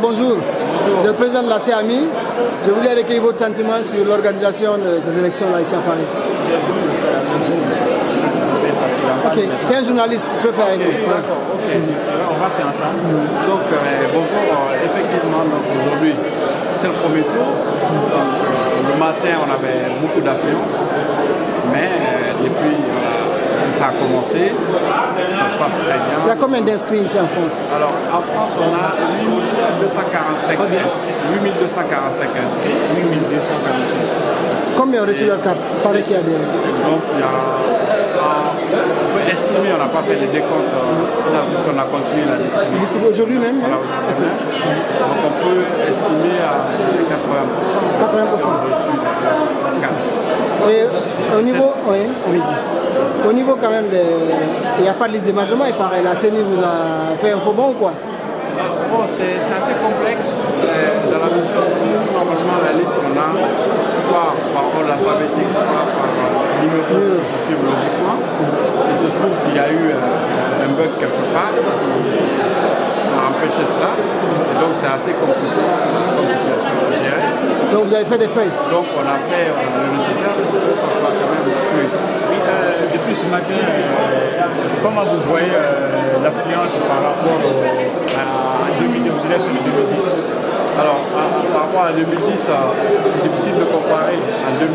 bonjour. Je suis le président de la CAMI. Je voulais recueillir votre sentiment sur l'organisation de ces élections-là ici à Paris. Ok, c'est un journaliste, il peut faire avec vous. D'accord, ok. On va faire ensemble. Donc, bonjour. Effectivement, aujourd'hui, c'est le premier tour. Donc, le matin, on avait beaucoup d'affluence. Mais depuis ça a commencé, ça se passe très bien. Il y a combien d'inscrits ici en France? Alors, en France, on a 8245 inscrits. 8245 inscrits. 8245. Combien ont reçu leur carte? Il paraît qu'il y a des... Donc, il y a... On peut estimer, on n'a pas fait les décomptes puisqu'on a continué la distribution. Aujourd'hui même? Voilà, aujourd'hui même. Donc, on peut estimer à 80%. 80%. Reçu la carte. Et au niveau... Oui, allez-y. Au niveau quand même, il n'y a pas de liste de déménagement, il paraît. La CENI vous a fait un faux bon ou quoi? Bon, c'est assez complexe. Dans la mesure où normalement la liste, on a soit par ordre alphabétique, soit par numéro qui se suivent logiquement. Il se trouve qu'il y a eu un bug quelque part qui a empêché cela. Et donc c'est assez compliqué comme situation à gérer. Donc vous avez fait des feuilles? Donc on a fait le nécessaire pour que ça soit quand même fluide. Depuis ce matin, comment vous voyez l'affluence par rapport à 2010 Alors, par rapport à 2010, c'est difficile de comparer. En 2010,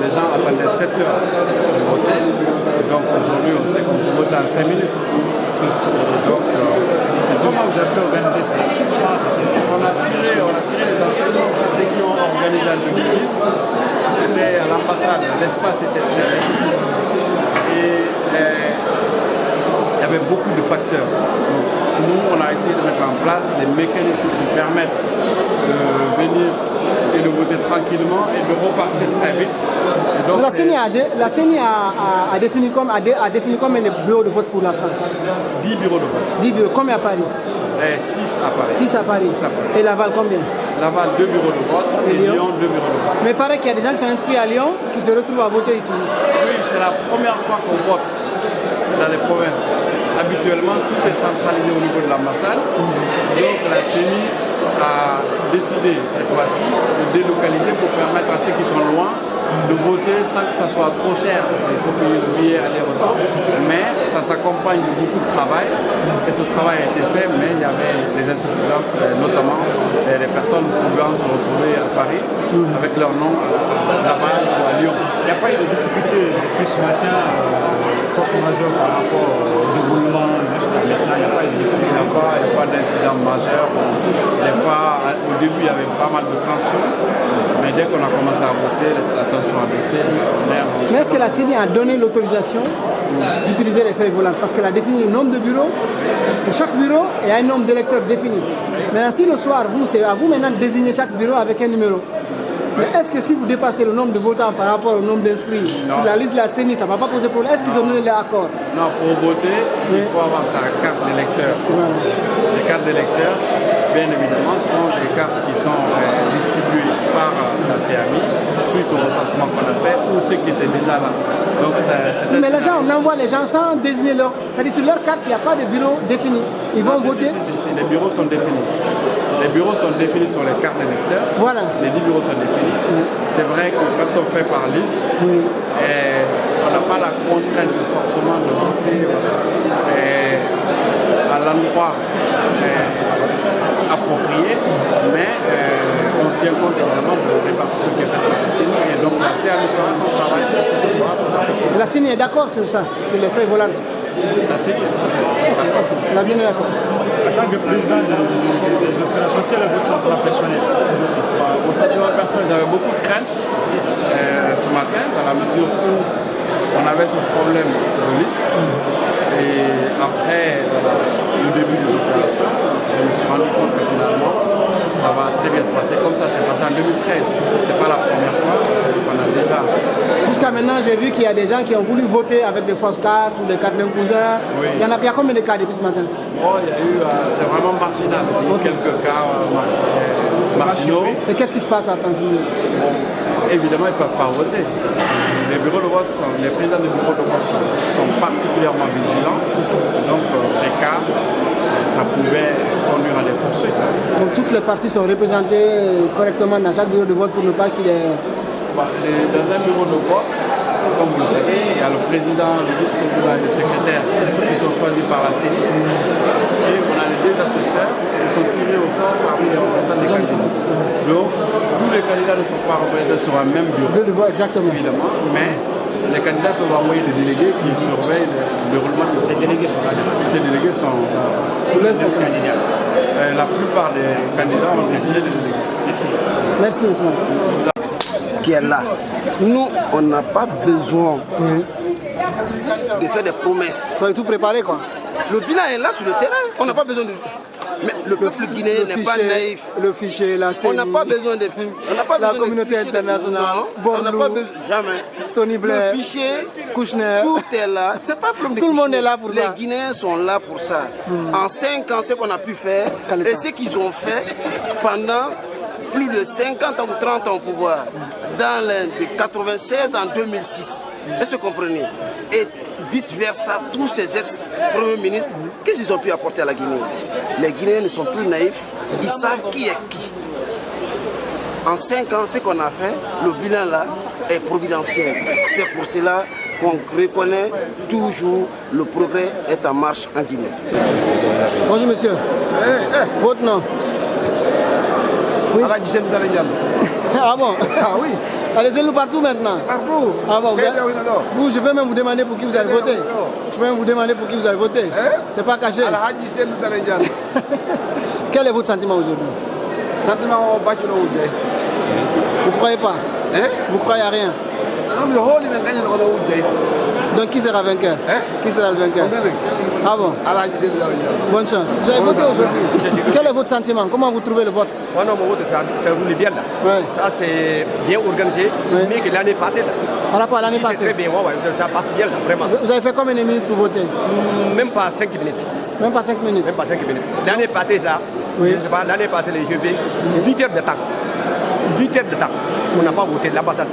les gens attendaient 7 heures de voter. Et donc aujourd'hui, on sait qu'on peut voter en 5 minutes. Donc, comment vous avez organisé ça? On a tiré les enseignements. Ceux qui ont organisé en 2010, c'était à l'ambassade. L'espace était très réduit. Et il y avait beaucoup de facteurs. Donc, nous, on a essayé de mettre en place des mécanismes qui permettent de venir et de voter tranquillement et de repartir très vite. Et donc, la CENI a défini combien de bureaux de vote pour la France? 10 bureaux de vote. 10 bureaux. Combien à Paris? 6 à Paris. 6 à Paris. 6 à Paris. Et Laval combien? Laval, 2 bureaux de vote et Lyon, 2 bureaux de vote. Mais il paraît qu'il y a des gens qui sont inscrits à Lyon qui se retrouvent à voter ici. Oui, c'est la première fois qu'on vote dans les provinces. Habituellement, tout est centralisé au niveau de l'ambassade. Donc la CENI a décidé cette fois-ci de délocaliser pour permettre à ceux qui sont loin de voter sans que ça soit trop cher. Il faut payer le billet aller-retour. Mais ça s'accompagne de beaucoup de travail. Et ce travail a été fait, mais il y avait des insuffisances, notamment les personnes pouvant se retrouver à Paris avec leur nom là-bas ou à Lyon. Il n'y a pas eu de difficulté depuis ce matin, force majeure par rapport au déroulement jusqu'à maintenant. Il n'y a pas eu de difficulté. Il n'y a pas d'incident majeur. Des fois, au début, il y avait pas mal de tensions. Mais dès qu'on a commencé à voter, la tension a baissé. Mais est-ce que la CENI a donné l'autorisation d'utiliser les feuilles volantes? Parce qu'elle a défini le nombre de bureaux. Pour chaque bureau, il y a un nombre d'électeurs défini. Maintenant, si le soir, c'est à vous maintenant de désigner chaque bureau avec un numéro. Mais est-ce que si vous dépassez le nombre de votants par rapport au nombre d'inscrits sur la liste de la CENI, ça ne va pas poser problème? Est-ce qu'ils ont donné l'accord? Non, pour voter, il faut avoir sa carte d'électeur. Ces cartes d'électeurs, bien évidemment, sont des cartes qui sont distribuées par la CAMI suite au recensement qu'on a fait ou ceux qui étaient déjà là. Donc, mais les gens, on envoie les gens sans désigner leur... C'est-à-dire sur leur carte, il n'y a pas de bureau défini. Ils vont voter. Les bureaux sont définis. Les bureaux sont définis sur les cartes d'électeurs. Voilà. Les 10 bureaux sont définis. C'est vrai que quand on fait par liste, on n'a pas la contrainte forcément de voter à l'endroit approprié, mais on tient compte évidemment de la répartition qui est faite par la CENI. Et donc la CAMI fera son travail pour que ce soit. La CENI est d'accord sur ça, sur les feuilles volantes? La CENI La bien est d'accord. En tant que président des opérations, quel est votre sentiment personnel? Mon sentiment personnel, j'avais beaucoup de crainte ce matin, dans la mesure où on avait ce problème de liste. Et après le début des opérations, je me suis rendu compte que finalement, ça va très bien se passer. Comme ça s'est passé en 2013. Ce n'est pas la première fois qu'on a déjà. Jusqu'à maintenant, j'ai vu qu'il y a des gens qui ont voulu voter avec des fausses cartes ou des cartes d'un cousin. Oui. Il y a combien de cas depuis ce matin? Oh, il y a eu, c'est vraiment marginal. Il y a eu quelques cas marginaux. Et qu'est-ce qui se passe à Tanzanie? Bon, évidemment, ils ne peuvent pas voter. Les bureaux de vote, les présidents des bureaux de vote sont particulièrement vigilants. Donc, ces cas ça pouvait conduire à des poursuites. Donc toutes les parties sont représentées correctement dans chaque bureau de vote pour ne pas qu'il y ait... Dans un bureau de vote, comme vous le savez, il y a le président, le vice-président et le secrétaire qui sont choisis par la CENI. Et on a les deux assesseurs qui sont tirés au sort parmi les représentants des candidats. Donc, tous les candidats ne sont pas représentés sur un même bureau. Exactement. Évidemment, mais les candidats peuvent envoyer des délégués qui surveillent le déroulement de ces délégués. Ces délégués sont candidats. La plupart des candidats ont désigné des délégués. Merci, monsieur. Qui est là. Nous, on n'a pas besoin de faire des promesses. Tu as tout préparé, quoi. Le bilan est là sur le terrain. On n'a pas besoin de... Mais le peuple guinéen n'est pas naïf. Le fichier, la CENI, on n'a pas besoin de... la communauté internationale. On n'a pas besoin... Jamais. Tony Blair, le fichier, Kouchner. Tout est là. C'est pas un problème de Tout le monde est là pour ça. Les Guinéens sont là pour ça. En 5 ans, ce qu'on a pu faire, et ce qu'ils ont fait pendant plus de 50 ans ou 30 ans au pouvoir, dans de 96 en 2006. Est-ce que vous comprenez? Et vice-versa, tous ces ex-premiers ministres, qu'est-ce qu'ils ont pu apporter à la Guinée? Les Guinéens ne sont plus naïfs, ils savent qui est qui. En 5 ans, ce qu'on a fait, le bilan là est providentiel. C'est pour cela qu'on reconnaît toujours le progrès est en marche en Guinée. Bonjour monsieur. Votre nom? Oui. Ah bon? Ah oui. Allez-y-nous partout maintenant. Partout. Ah bon, vous, je peux même vous demander pour qui vous avez voté. Je peux même vous demander pour qui vous avez voté. C'est pas caché. Quel est votre sentiment aujourd'hui? Sentiment au bâtiment. Vous croyez pas? Vous croyez à rien? Donc qui sera vainqueur? Qui sera le vainqueur? Ah bon? Bonne chance. Vous avez voté aujourd'hui. Quel est votre sentiment? Comment vous trouvez le vote? Mon vote, ça roule bien là. Ouais. Ça c'est bien organisé, mais que l'année passée là. Par rapport à l'année passée? C'est très bien, ça passe bien là, vraiment. Vous avez fait combien de minutes pour voter? Même pas 5 minutes. Même pas 5 minutes? Même pas 5 minutes. L'année passée là, je ne sais pas, l'année passée, je vais 8 heures de temps. 8 heures de temps. On n'a pas voté l'ambassade.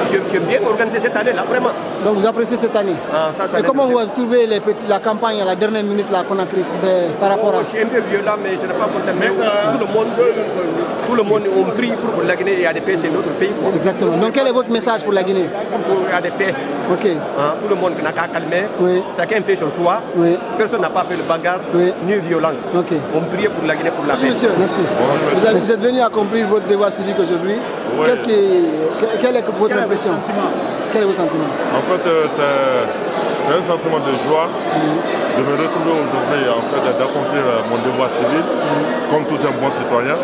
C'est bien organisé cette année là, vraiment. Donc vous appréciez cette année? Et comment vous avez trouvé la campagne à la dernière minute là qu'on a créée par rapport à... C'est un peu violent, mais ce n'est pas pour tout le monde a pris pour la Guinée et ADP, c'est notre pays. Exactement. Donc quel est votre message pour la Guinée? Pour ADP. Ok. Tout le monde n'a qu'à calmer. Chacun fait son choix. Personne n'a pas fait le bagarre ni violence. On prie pour la Guinée, pour la paix. Monsieur, merci. Vous êtes venu accomplir votre devoir civique aujourd'hui. Quelle est votre impression? Quel est votre sentiment? En fait, c'est un sentiment de joie de me retrouver aujourd'hui, en fait, d'accomplir mon devoir civil comme tout un bon citoyen.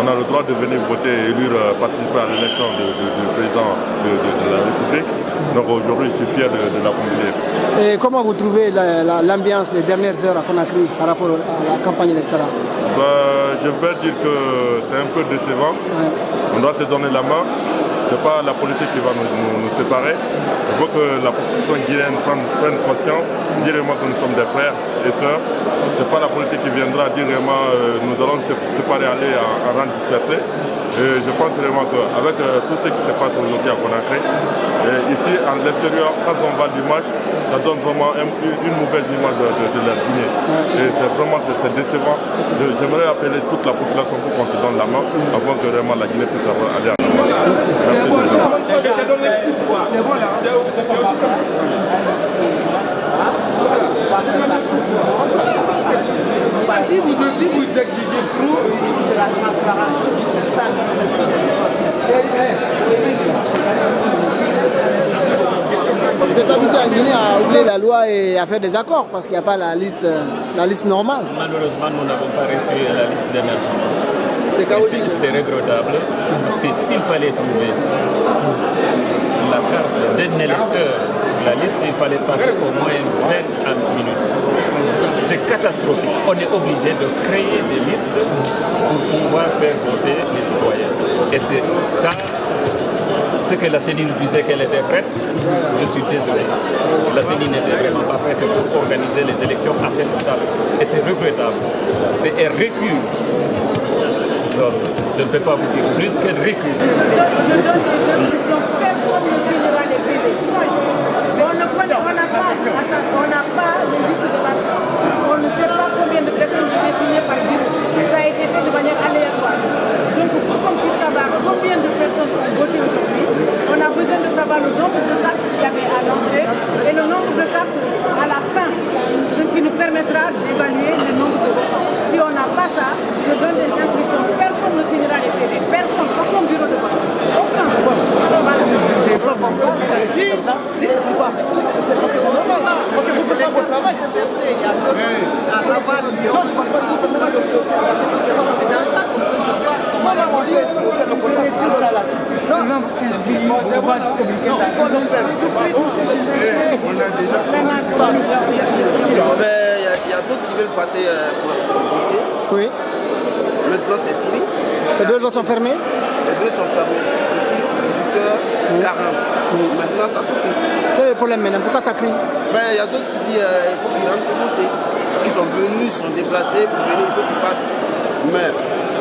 On a le droit de venir voter et élire, participer à l'élection du président de la République. Donc aujourd'hui, je suis fier de l'accomplir. Et comment vous trouvez l'ambiance les dernières heures à Conakry par rapport à la campagne électorale? Je vais dire que c'est un peu décevant. On doit se donner la main. Ce n'est pas la politique qui va nous séparer. Il faut que la population guinéenne prenne conscience, dire vraiment que nous sommes des frères et sœurs. Ce n'est pas la politique qui viendra dire vraiment nous allons nous séparer, aller en rang dispersé. Et je pense vraiment qu'avec tout ce qui se passe aujourd'hui à Conakry, ici à l'extérieur, quand on va du match, ça donne vraiment une mauvaise image de la Guinée. Et c'est vraiment décevant. J'aimerais appeler toute la population pour qu'on se donne la main avant que vraiment la Guinée puisse aller en avant. Merci. C'est bon là. C'est aussi ça. Si vous exigez trop, c'est la transparence. Vous êtes invité à Guinée à oublier la loi et à faire des accords parce qu'il n'y a pas la liste normale. Malheureusement, nous n'avons pas reçu la liste d'émergence. C'est regrettable parce que s'il fallait trouver la carte d'un électeur sur la liste, il fallait passer au moins 20 minutes. C'est catastrophique. On est obligé de créer des listes pour pouvoir faire voter les citoyens. Et c'est ça, ce que la CENI nous disait qu'elle était prête, je suis désolé. La CENI n'était vraiment pas prête pour organiser les élections à cette table. Et c'est regrettable. C'est un recul. Donc, je ne peux pas vous dire plus qu'un recul. Merci. On n'a pas de liste de partis. On ne sait pas combien de personnes désigné par bureau. Ça a été fait de manière aléatoire. Donc pour qu'on puisse savoir combien de personnes ont voté aujourd'hui, on a besoin de savoir le nombre de cartes qu'il y avait à l'entrée et le nombre de cartes à la fin, ce qui nous permettra d'évaluer le nombre de votants. Si on n'a pas ça, je donne des instructions. Personne ne signera les PV. Personne, aucun bureau de vote. Aucun. Il y a d'autres qui veulent passer pour voter. Oui. Maintenant c'est fini. Ces deux votes sont fermés? Les deux sont fermés depuis 18h40. Maintenant ça suffit. Quel est le problème maintenant? Pourquoi ça crie? Il y a d'autres qui disent qu'il faut qu'ils rentrent pour voter. Ils sont venus, ils sont déplacés pour venir, il faut qu'ils passent. Mais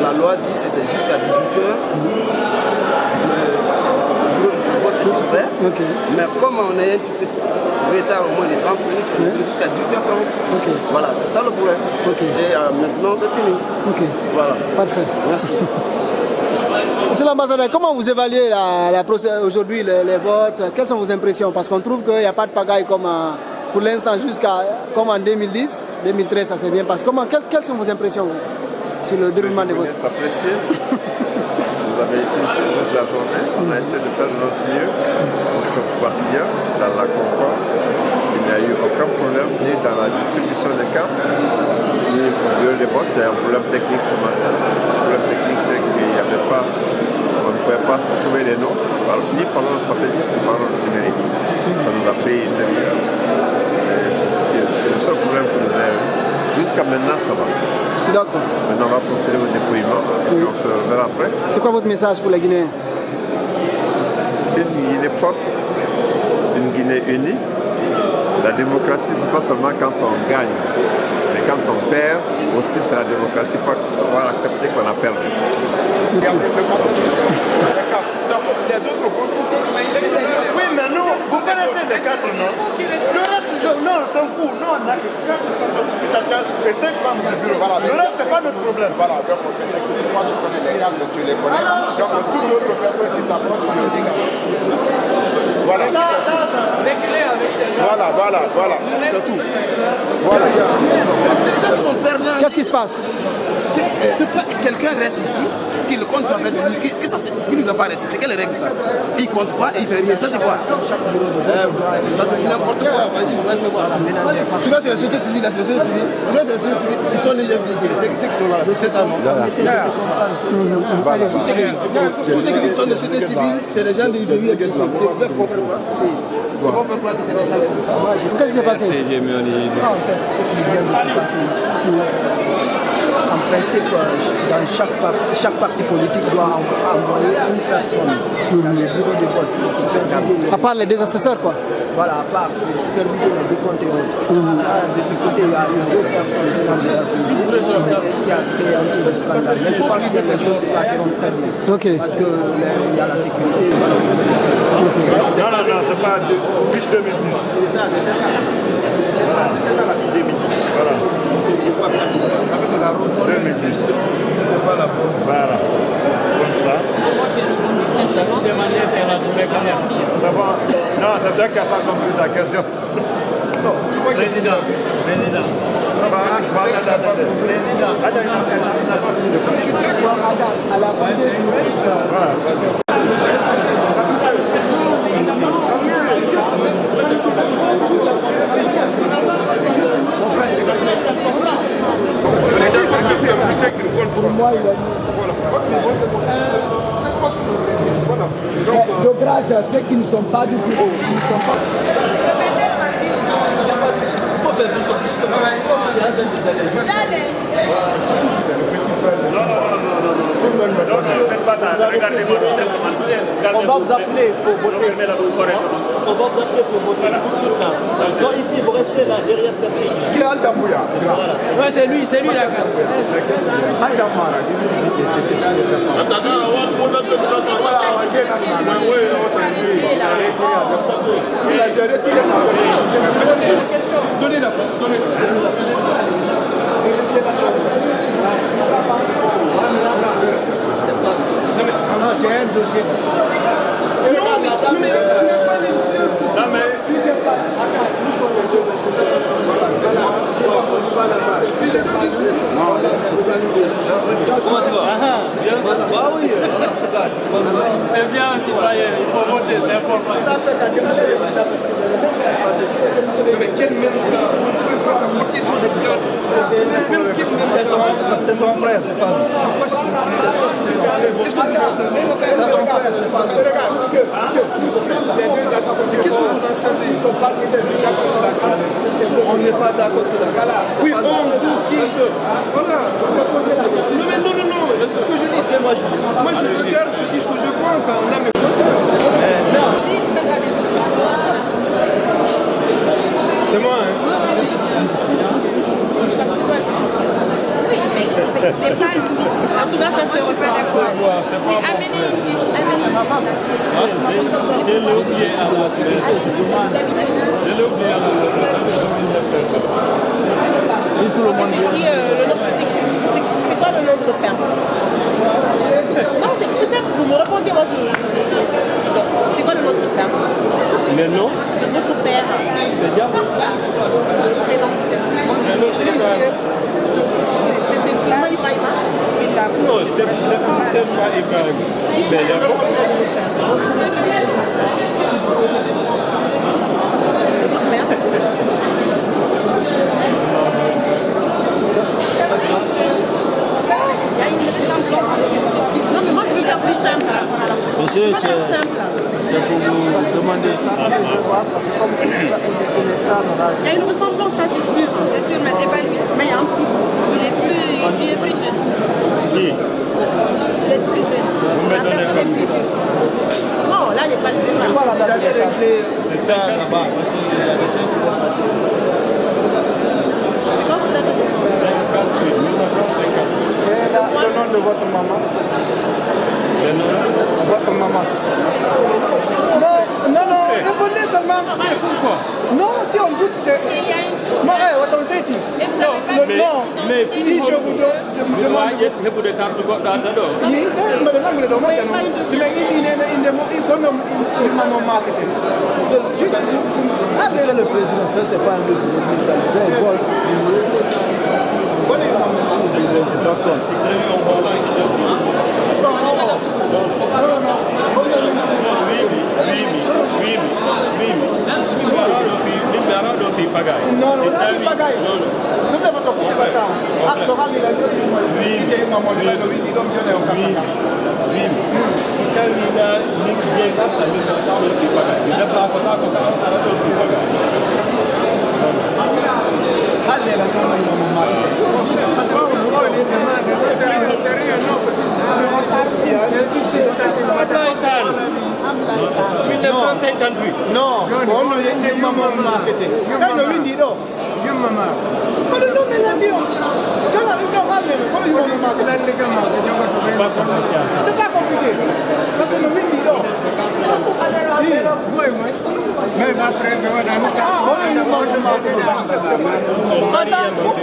la loi dit que c'était jusqu'à 18h. Le vote est ouvert. Okay. Mais comme on est un petit peu retard au moins de 30 minutes, on est jusqu'à 18h30. Okay. Voilà, c'est ça le problème. Okay. Et maintenant c'est fini. Okay. Voilà. Parfait. Merci. Monsieur l'ambassadeur, comment vous évaluez aujourd'hui les votes? Quelles sont vos impressions? Parce qu'on trouve qu'il n'y a pas de pagaille comme pour l'instant comme en 2010, 2013, ça s'est bien passé. Quelles sont vos impressions sur le déroulement des votes? Apprécié. Vous avez été ici toute la journée. On a essayé de faire de notre mieux pour que ça se passe bien dans la concorde. Il n'y a eu aucun problème ni dans la distribution des cartes, ni au bureau des votes. Il y a un problème technique ce matin. Le problème technique, c'est qu'il n'y avait pas, on ne pouvait pas trouver les noms, ni par l'alphabet, ni par l'ordre numérique. Ça nous a pris une demi-heure. C'est le seul problème que nous avons eu. Jusqu'à maintenant, ça va. D'accord. Maintenant, on va procéder au dépouillement. Et on se verra après. C'est quoi votre message pour les Guinéens? Une Guinée forte, une Guinée unie. La démocratie, ce n'est pas seulement quand on gagne, mais quand on perd, aussi c'est la démocratie. Il faut savoir accepter qu'on a perdu. Merci. Oui, mais nous, vous connaissez les quatre, non? Le reste, non, on s'en fout. Nous, on a que 4 et 5 membres du bureau. Voilà, le reste, c'est pas notre problème. Voilà, donc moi, je connais les quatre, tu les connais. Donc, toute l'autre personne qui s'approche, je les dis. Voilà. Voilà. C'est tout. Voilà. C'est les gens qui sont perdants. Qu'est-ce qui se passe? Quelqu'un reste ici, qui le compte avec lui, qui ne doit pas rester. C'est quelle règle ça? Il ne compte pas et il fait rien. Ça c'est quoi? Ça c'est n'importe quoi. Vas-y, voir. Tu vois, c'est la société civile, ils sont déjà obligés. C'est qui sont là? C'est ça, non? Tous ceux qui disent qu'ils sont de société civile, c'est les gens du pays. Vous avez compris quoi? Qu'est-ce qui s'est passé? En fait, ce qui vient de se passer ici, en principe, dans chaque parti politique doit envoyer une personne dans les bureaux de vote pour superviser les... À part les deux assesseurs, quoi? Voilà, à part superviser les deux comptes. De ce côté, il y a une autre personne qui vient de la police. C'est ce qui a créé un peu de scandale. Mais je pense que les choses se passeront très bien. Okay. Parce qu'il y a la sécurité. Okay. Non, c'est pas plus 2010. C'est ça, c'est ça. C'est ça la fille 2010. Voilà. 2010. C'est pas la bonne. Voilà. Comme ça. Ça va. Non, c'est toi qui n'as pas compris la question. Président. Pour moi, il a dit. De grâce à ceux qui ne sont pas du bureau, qui ne sont pas. On va vous appeler pour voter. On va vous appeler pour voter. Donc ici, vous restez là, derrière cette ligne. Qui est Aldamouya? Ouais, c'est lui là. Il a géré tous les salariés. Donnez la force, donnez la force. c'est un dossier. Comment tu vas? Bien. Bah oui. C'est bien, citoyen, il faut voter, c'est important. Mais quel même c'est son frère, c'est pas. Pourquoi c'est son frère? Qu'est-ce que vous enseignez? C'est son frère. Qu'est-ce que vous enseignez? Ils sont pas sur l'éducation sur la carte. On n'est pas d'accord sur la carte. Oui, on vous qui. Voilà. Non, c'est ce que je dis. Moi, je regarde, je dis ce que je pense. On a mes conseils. Merci. C'est moi, hein? Oui, mais c'est pas lui. En tout cas, ça se refait des fois. Oui, amenez. J'ai oublié à la c'est quoi le nom de votre père? Non, c'est ça, vous me répondez, moi c'est quoi le nom de votre père? Le nom de votre père. C'est bien. Je fais donc c'est Ibrahima et Gabou. Non, c'est pas Ibrahima. Mais il y a beaucoup. Il y a une ressemblance. Non, mais moi je veux faire plus simple. Monsieur, c'est pour vous demander. Il y a une ressemblance, ça c'est sûr. C'est sûr, mais c'est pas lui. Mais il y a un petit. Il est plus jeune. Qui? Vous êtes plus jeune. La personne est plus jeune. Non, là il n'est pas le même. C'est ça là-bas. Parce qu'il y a des gens qui vont passer. Le nom de votre maman. Le nom de votre maman. Non, répondez seulement. Pourquoi? Non, si on doute, c'est. Non, attends, c'est qui? Non, mais si je vous demande. C'est le président, ça c'est pas un autre Non, on est maman marketing. Quand le dit non. C'est pas compliqué. Parce que le wind dit non. Pourquoi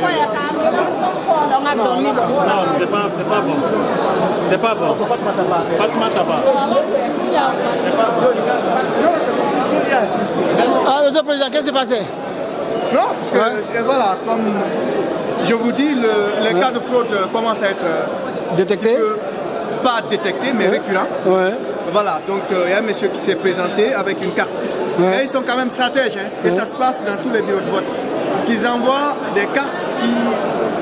il y a quand même donné? Non, c'est pas bon. C'est pas bon. Fatma Taba. Ah, monsieur le Président, qu'est-ce qui s'est passé? Non, parce que voilà, comme je vous dis, les cas de fraude commencent à être détectés. Pas détectés, mais récurrents. Ouais. Voilà, donc il y a un monsieur qui s'est présenté avec une carte. Ouais. Et ils sont quand même stratèges, hein, et ça se passe dans tous les bureaux de vote. Parce qu'ils envoient des cartes qui,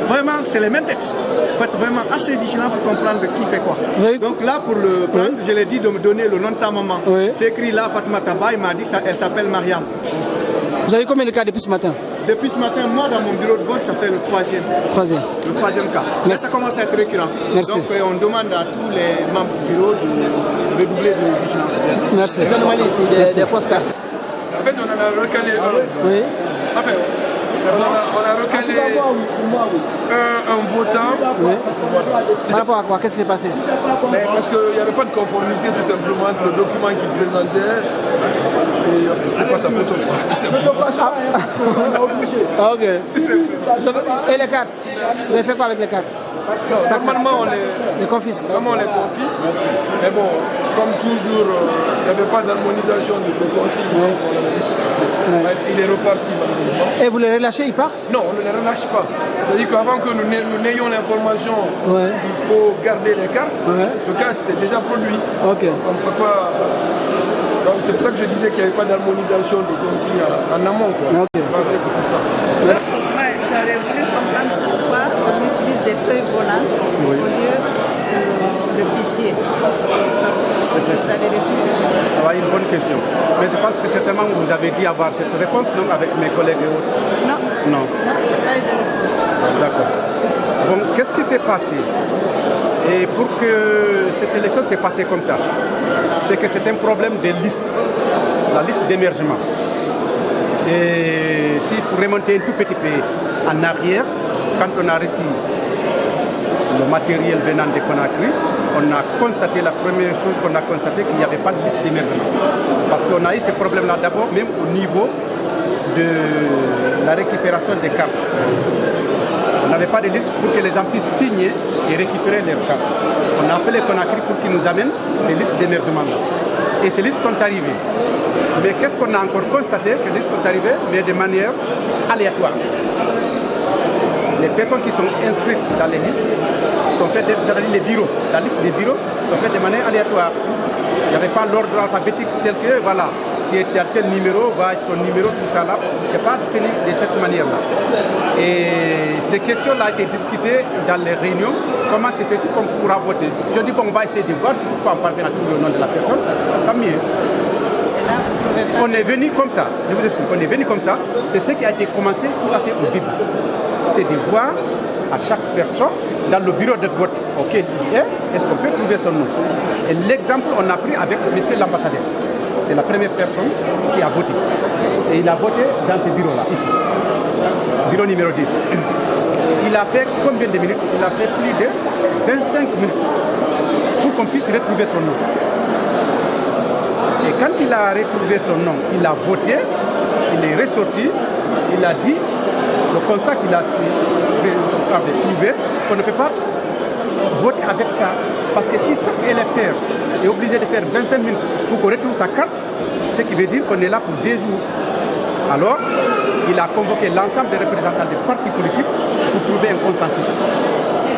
vraiment, c'est les mêmes textes. Il faut être vraiment assez vigilant pour comprendre qui fait quoi. Oui. Donc là, pour le prendre, je l'ai dit de me donner le nom de sa maman. Oui. C'est écrit là, Fatma Taba, il m'a dit qu'elle s'appelle Mariam. Vous avez combien de cas depuis ce matin? Depuis ce matin, moi, dans mon bureau de vote, ça fait le troisième. Le troisième cas. Là, ça commence à être récurrent. Merci. Donc, on demande à tous les membres du bureau de redoubler de vigilance. Merci. C'est normal ici, des fausses casses. En fait, on en a recalé un. Oui. Enfin, on a recalé un votant. Oui. Par rapport à quoi? Qu'est-ce qui s'est passé? Mais parce qu'il n'y avait pas de conformité tout simplement entre le document qu'il présentait et c'était pas sa photo. Tout simplement. Ah, ok. Et les cartes? Vous avez fait quoi avec les cartes? Normalement, on les confisque. Normalement, on les confisque. Mais bon, comme toujours, il n'y avait pas d'harmonisation de consignes. On avait dit il est reparti malheureusement. Et vous les relâchez, ils partent? Non, on ne les relâche pas. C'est-à-dire qu'avant que nous n'ayons l'information, il faut garder les cartes. Ce cas, c'était déjà produit. On peut pas... Donc c'est pour ça que je disais qu'il n'y avait pas d'harmonisation de consignes en amont. C'est pour ça. J'aurais voulu comprendre pourquoi on utilise des feuilles volantes au lieu de fichier. Vous avez reçu une bonne question. Mais je pense que certainement vous avez dit avoir cette réponse, non, avec mes collègues et autres. Non. Non. D'accord. Bon, qu'est-ce qui s'est passé? Et pour que cette élection s'est passée comme ça, c'est que c'est un problème de liste, la liste d'émergement. Et si pour remonter un tout petit peu en arrière, quand on a reçu le matériel venant de Conakry, on a constaté, la première chose qu'on a constaté, qu'il n'y avait pas de liste d'émergement. Parce qu'on a eu ce problème-là d'abord, même au niveau de la récupération des cartes. On n'avait pas de liste pour que les gens puissent signer et récupérer leurs cartes. On a appelé Conakry pour qu'ils nous amènent ces listes d'émergement-là. Et ces listes sont arrivées. Mais qu'est-ce qu'on a encore constaté? Que les listes sont arrivées, mais de manière aléatoire. Les personnes qui sont inscrites dans les listes sont faites, les bureaux, la liste des bureaux sont faites de manière aléatoire. Il n'y avait pas l'ordre alphabétique tel que, voilà, tu es à tel numéro, va ton numéro, tout ça là. Ce n'est pas défini de cette manière-là. Et ces questions-là ont été discutées dans les réunions. Comment c'est fait qu'on pourra voter? Je dis, bon, on va essayer de voir si on peut en parler à tout le nom de la personne. Tant mieux. On est venu comme ça, je vous explique, on est venu comme ça, c'est ce qui a été commencé tout à fait au début. C'est de voir à chaque personne dans le bureau de vote auquel il est-ce qu'on peut trouver son nom. Et l'exemple, on a pris avec monsieur l'ambassadeur. C'est la première personne qui a voté. Et il a voté dans ce bureau-là, ici. Bureau numéro 10. Il a fait combien de minutes? Il a fait plus de 25 minutes pour qu'on puisse retrouver son nom. Et quand il a retrouvé son nom, il a voté, il est ressorti, il a dit, le constat qu'il a trouvé, qu'on ne peut pas voter avec ça. Parce que si chaque électeur est obligé de faire 25 minutes pour qu'on retrouve sa carte, ce qui veut dire qu'on est là pour 2 jours. Alors, il a convoqué l'ensemble des représentants des partis politiques pour trouver un consensus.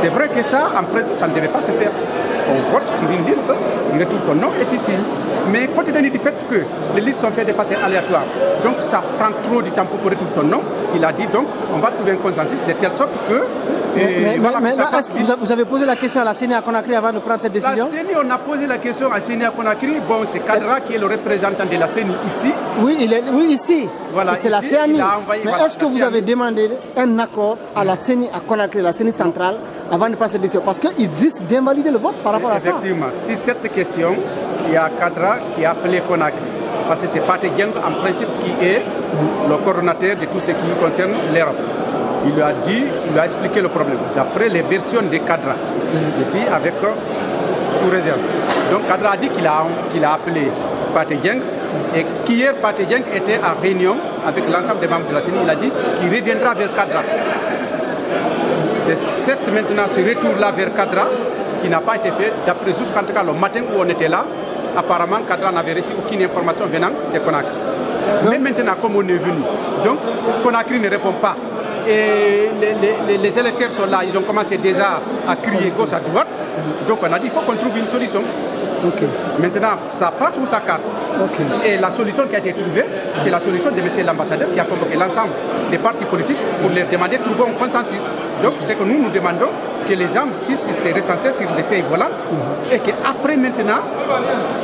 C'est vrai que ça, en principe, ça ne devait pas se faire. On vote sur une liste, tu retrouves ton nom et tu signes. Mais compte tenu du fait que les listes sont faites de façon aléatoire, donc ça prend trop de temps pour retrouver ton nom, il a dit donc on va trouver un consensus de telle sorte que... Mais là, est-ce que vous avez posé la question à la CENI à Conakry avant de prendre cette décision? La CENI, on a posé la question à la CENI à Conakry. Bon, c'est Kadra qui est le représentant de la CENI ici. Oui, ici. Voilà, c'est la CENI. Mais est-ce que vous avez demandé un accord à la CENI à Conakry, la CENI centrale, avant de prendre cette décision? Parce qu'ils risquent d'invalider le vote par rapport à ça. Effectivement. Si cette question, il y a Kadra qui a appelé Conakry. Parce que c'est Pathé Dieng, en principe, qui est le coordonnateur de tout ce qui concerne l'Europe. Il lui a dit, il lui a expliqué le problème. D'après les versions de Kadra, je dis avec sous réserve. Donc Kadra a dit qu'il a appelé Pathé Dieng et qu'hier Pathé Dieng était en réunion avec l'ensemble des membres de la CENI. Il a dit qu'il reviendra vers Kadra. C'est maintenant ce retour-là vers Kadra qui n'a pas été fait. D'après jusqu'en tout cas le matin où on était là, apparemment Kadra n'avait reçu aucune information venant de Conakry. Mais maintenant comme on est venu, donc Conakry ne répond pas. Et les électeurs sont là, ils ont commencé déjà à crier gauche à droite. Donc on a dit qu'il faut qu'on trouve une solution. Maintenant, ça passe ou ça casse. Et la solution qui a été trouvée, c'est la solution de M. l'ambassadeur qui a convoqué l'ensemble des partis politiques pour leur demander de trouver un consensus. Donc c'est que nous demandons que les gens puissent se recenser sur les feuilles volantes et qu'après maintenant,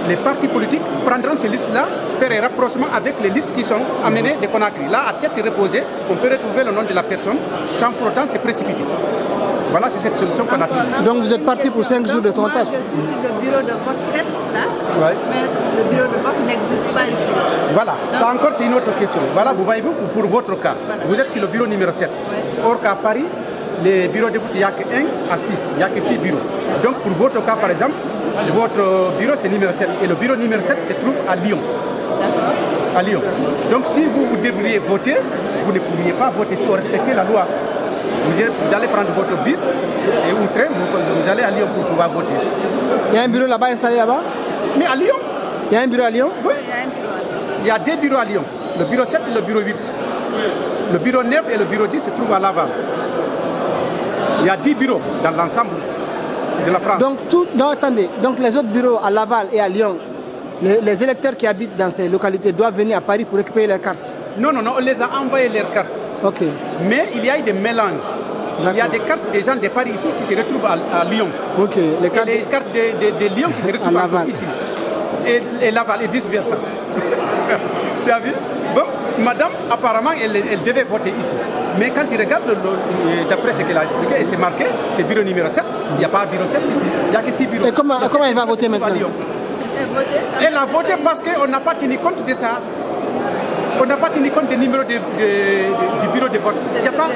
les partis politiques prendront ces listes-là, faire un rapprochement avec les listes qui sont amenées de Conakry. Là, à tête reposée, on peut retrouver le nom de la personne sans pour autant se précipiter. Voilà, c'est cette solution qu'on a prise. Donc vous êtes parti pour 5 jours de tournage. Je suis sur le bureau de vote 7 là, mais le bureau de vote n'existe pas ici. Voilà, ça encore c'est une autre question. Voilà, vous voyez, pour votre cas, vous êtes sur le bureau numéro 7. Or qu'à Paris, les bureaux de vote, il n'y a que 1 à 6, il n'y a que 6 bureaux. Donc pour votre cas par exemple, votre bureau c'est numéro 7 et le bureau numéro 7 se trouve à Lyon. À Lyon. Donc si vous devriez voter, vous ne pourriez pas voter si vous respectez la loi. vous allez prendre votre bus et un train, vous allez à Lyon pour pouvoir voter. Il y a un bureau là-bas installé là-bas? Mais à Lyon? Il y a un bureau à Lyon? Oui. Il y a 2 bureaux à Lyon. Le bureau 7 et le bureau 8. Le bureau 9 et le bureau 10 se trouvent à Laval. Il y a 10 bureaux dans l'ensemble de la France. Donc, attendez, donc les autres bureaux à Laval et à Lyon, les électeurs qui habitent dans ces localités doivent venir à Paris pour récupérer leurs cartes? Non, on les a envoyé leurs cartes. Ok. Mais il y a eu des mélanges. Il y a des cartes des gens de Paris ici qui se retrouvent à Lyon. Ok. Les cartes de Lyon qui se retrouvent à Laval ici. Et Laval et vice-versa. Tu as vu? Bon, madame, apparemment, elle devait voter ici. Mais quand tu regardes, d'après ce qu'elle a expliqué, c'est marqué, c'est bureau numéro 7. Il n'y a pas bureau 7 ici. Il n'y a que 6 bureaux. Et comment elle va voter maintenant? Elle a voté parce qu'on n'a pas tenu compte de ça. On n'a pas tenu compte des numéros du bureau de vote. Il y a pas...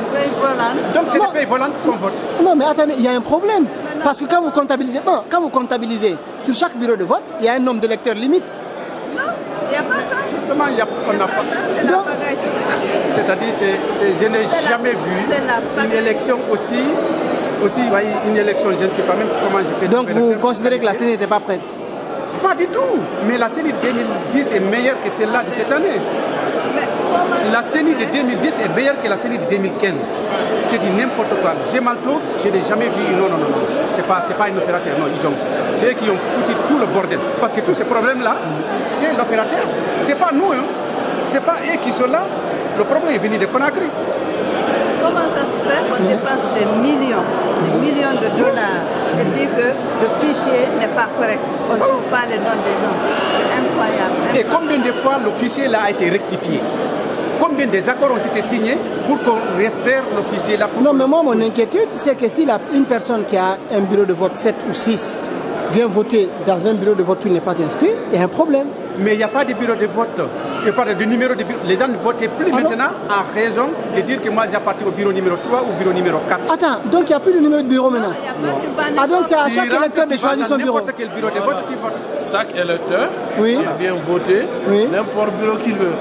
Donc c'est des pays volantes qu'on vote. Non mais attendez, il y a un problème. Parce que quand vous comptabilisez sur chaque bureau de vote, il y a un nombre d'électeurs limite. Non, il n'y a pas ça. Justement, on n'a pas. C'est la bagaille. C'est-à-dire, je n'ai jamais vu une élection aussi, voyez, une élection, je ne sais pas même comment je peux. Donc vous considérez que la CENI n'était pas prête? Pas du tout. Mais la CENI de 2010 est meilleure que celle-là de cette année. La CENI de 2010 est meilleure que la CENI de 2015. C'est du n'importe quoi. Gemalto, je n'ai jamais vu. Non. C'est pas un opérateur. Non, c'est eux qui ont foutu tout le bordel. Parce que tous ces problèmes-là, c'est l'opérateur. C'est pas nous. Hein. C'est pas eux qui sont là. Le problème est venu de Conakry. Comment ça se fait qu'on dépense des millions de dollars et dit que le fichier n'est pas correct? On ne trouve pas les noms des gens. C'est incroyable. Et combien de fois le fichier là a été rectifié? Combien des accords ont été signés pour qu'on réfère le fichier là? Non, mais moi, mon inquiétude, c'est que si une personne qui a un bureau de vote 7 ou 6 vient voter dans un bureau de vote où il n'est pas inscrit, il y a un problème. Mais il n'y a pas de bureau de vote. Il n'y a pas de numéro de bureau. Les gens ne votent plus maintenant en raison de dire que moi j'appartiens au bureau numéro 3 ou au bureau numéro 4. Attends, donc il n'y a plus de numéro de bureau maintenant? Ah, donc c'est à chaque électeur de choisir son bureau? N'importe quel bureau de vote, tu votes. Chaque électeur vient voter n'importe bureau qu'il veut.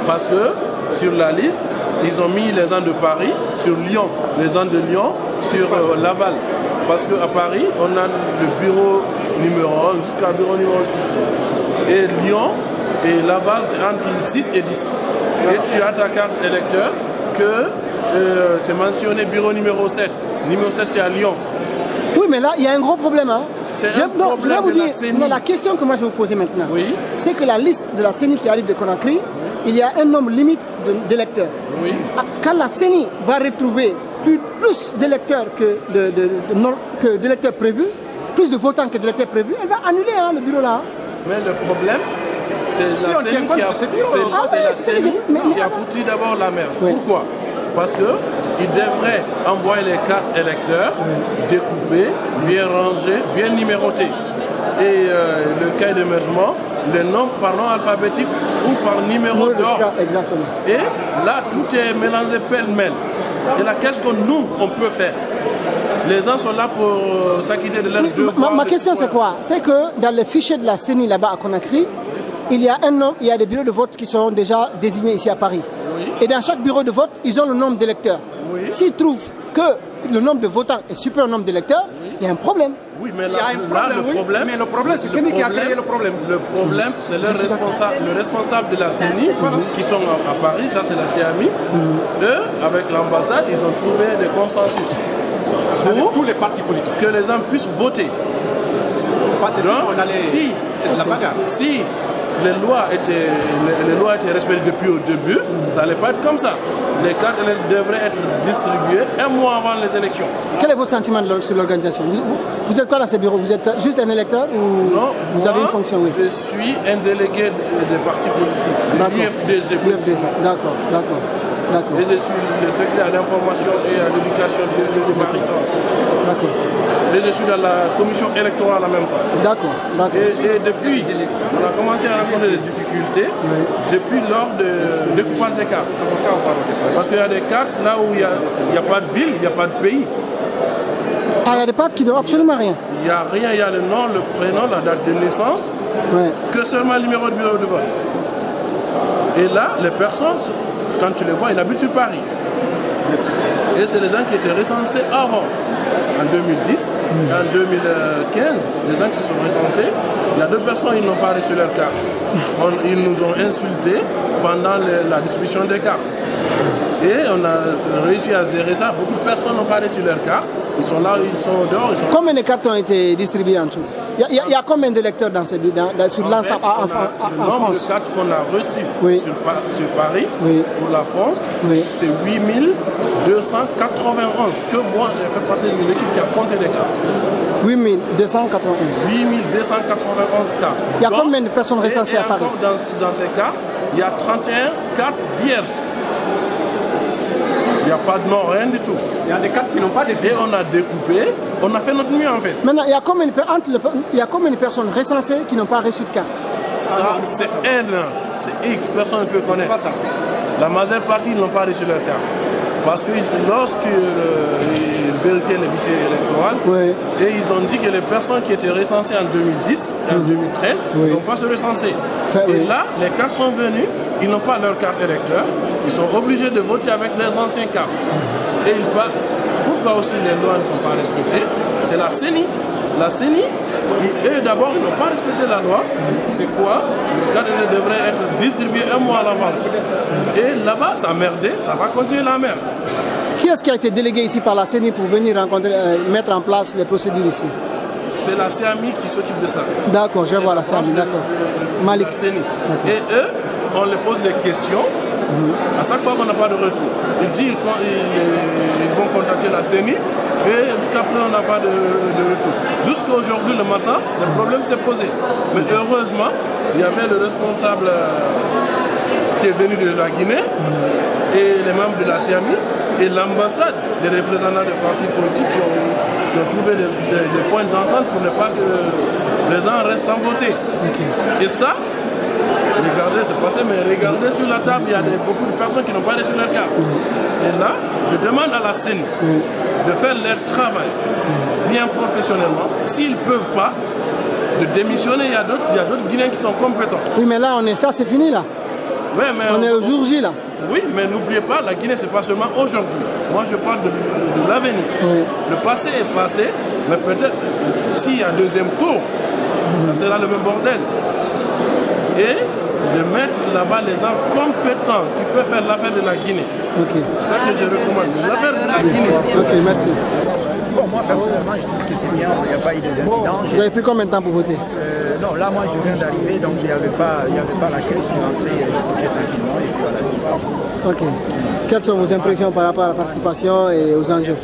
Parce que sur la liste, ils ont mis les gens de Paris, sur Lyon, les gens de Lyon, sur Laval. Parce qu'à Paris, on a le bureau numéro 1 jusqu'à bureau numéro 6. Et Lyon et Laval, c'est entre 6 et 10. Et tu as ta carte électeur que c'est mentionné bureau numéro 7. Numéro 7, c'est à Lyon. Oui, mais là, il y a un gros problème. Hein. Je vais vous dire, la question que moi je vais vous poser maintenant, c'est que la liste de la CENI qui arrive de Conakry, il y a un nombre limite d'électeurs. Oui. Quand la CENI va retrouver plus d'électeurs que d'électeurs prévus, plus de votants que d'électeurs prévus, elle va annuler le bureau là. Mais le problème, c'est la CENI qui a foutu d'abord la merde. Pourquoi? Parce qu'ils devraient envoyer les cartes électeurs découpées, bien rangées, bien numérotées. Et le cas d'émergement, les noms par nom alphabétique ou par numéro d'ordre. Exactement. Et là, tout est mélangé pêle-mêle. Et là, qu'est-ce que nous, on peut faire? Les gens sont là pour s'acquitter de leurs devoirs. Ma question, c'est quoi? C'est que dans les fichiers de la CENI là-bas à Conakry, il y a des bureaux de vote qui sont déjà désignés ici à Paris. Et dans chaque bureau de vote, ils ont le nombre d'électeurs. S'ils trouvent que le nombre de votants est supérieur au nombre d'électeurs, il y a un problème. Oui, mais là, le problème... Mais le problème, c'est CENI qui a créé le problème. Le problème, c'est le responsable de la CENI qui sont à Paris, ça c'est la CAMI. Eux, avec l'ambassade, ils ont trouvé des consensus pour tous les partis politiques. Que les gens puissent voter. Donc, si les lois étaient respectées depuis au début, ça n'allait pas être comme ça. Les cartes devraient être distribuées un mois avant les élections. Quel est votre sentiment sur l'organisation? Vous êtes quoi dans ces bureaux? Vous êtes juste un électeur ou vous avez une fonction? Je suis un délégué des partis politiques, de l'IFDG. D'accord. Et je suis le secrétaire à l'information et à l'éducation de Paris Centre. D'accord. Et je suis dans la commission électorale en même temps. D'accord. Et depuis, on a commencé à rencontrer des difficultés depuis lors de découpage des cartes. Parce qu'il y a des cartes là où il n'y a pas de ville, il n'y a pas de pays. Ah, il y a des cartes qui ne donnent absolument rien. Il n'y a rien, il y a le nom, le prénom, la date de naissance, que seulement le numéro de bureau de vote. Et là, les personnes, quand tu les vois, ils habitent sur Paris. Et c'est les gens qui étaient recensés avant, en 2010, en 2015, les gens qui sont recensés, il y a 2 personnes qui n'ont pas reçu leur carte. Ils nous ont insultés pendant la distribution des cartes. Et on a réussi à gérer ça. Beaucoup de personnes n'ont pas reçu leur carte. Ils sont là, ils sont dehors. Combien de cartes ont été distribuées en tout? Il y a combien d'électeurs sur l'ensemble en France? Le nombre de cartes qu'on a reçues sur Paris, pour la France, c'est 8291. Que moi, j'ai fait partie de l'équipe qui a compté les cartes. 8291. 8291 cartes. Il y a combien de personnes recensées à Paris? Dans ces cartes, il y a 31 cartes vierges. Il n'y a pas de nom, rien du tout. Il y a des cartes qui n'ont pas de vie. Et on a découpé, on a fait notre mieux en fait. Maintenant, il y a combien de personnes recensées qui n'ont pas reçu de carte? Ça, c'est N, c'est X, personne ne peut connaître. La majeure partie n'ont pas reçu leur carte. Parce que lorsqu'ils vérifiaient les fichiers électoraux, et ils ont dit que les personnes qui étaient recensées en 2010 et en 2013 n'ont pas se recenser. Et là, les cartes sont venues, ils n'ont pas leur carte électeur, ils sont obligés de voter avec les anciennes cartes. Et pourquoi aussi les lois ne sont pas respectées? C'est la CENI. La CENI, eux d'abord, ils n'ont pas respecté la loi. C'est quoi? Le carte devrait être distribué 1 mois à l'avance. Et là-bas, ça a merdé, ça va continuer la merde. Qui est-ce qui a été délégué ici par la CENI pour venir mettre en place les procédures ici? C'est la CAMI qui s'occupe de ça. D'accord, je vois la CAMI, d'accord. Malik. La CENI. Et eux, on les pose des questions. À chaque fois qu'on n'a pas de retour, ils disent qu'ils vont contacter la CENI et jusqu'après on n'a pas de retour. Jusqu'à aujourd'hui le matin, le problème s'est posé. Mais heureusement, il y avait le responsable qui est venu de la Guinée et les membres de la CAMI et l'ambassade des représentants des partis politiques qui ont trouvé des points d'entente pour ne pas que les gens restent sans voter. Et ça, regardez, c'est passé, mais regardez sur la table, il y a beaucoup de personnes qui n'ont pas reçu leur carte. Et là, je demande à la CENI de faire leur travail bien professionnellement. S'ils ne peuvent pas, de démissionner, il y a d'autres Guinéens qui sont compétents. Oui, mais là, c'est fini là. Ouais, mais on est au jour J là. Oui, mais n'oubliez pas, la Guinée, c'est pas seulement aujourd'hui. Moi, je parle de l'avenir. Le passé est passé, mais peut-être s'il y a un deuxième tour, c'est là le même bordel. Et de mettre là-bas les gens compétents qui peuvent faire l'affaire de la Guinée. C'est ça que je recommande. L'affaire de la Guinée. Ok, merci. Bon, moi personnellement, je trouve que c'est bien, il n'y a pas eu des incidents. Vous avez pris combien de temps pour voter? Non, là, moi, je viens d'arriver, donc il n'y avait pas la chaîne, je suis rentré, j'ai voté tranquillement, et puis voilà, c'est ça. Ok. Quelles sont vos impressions par rapport à la participation et aux enjeux?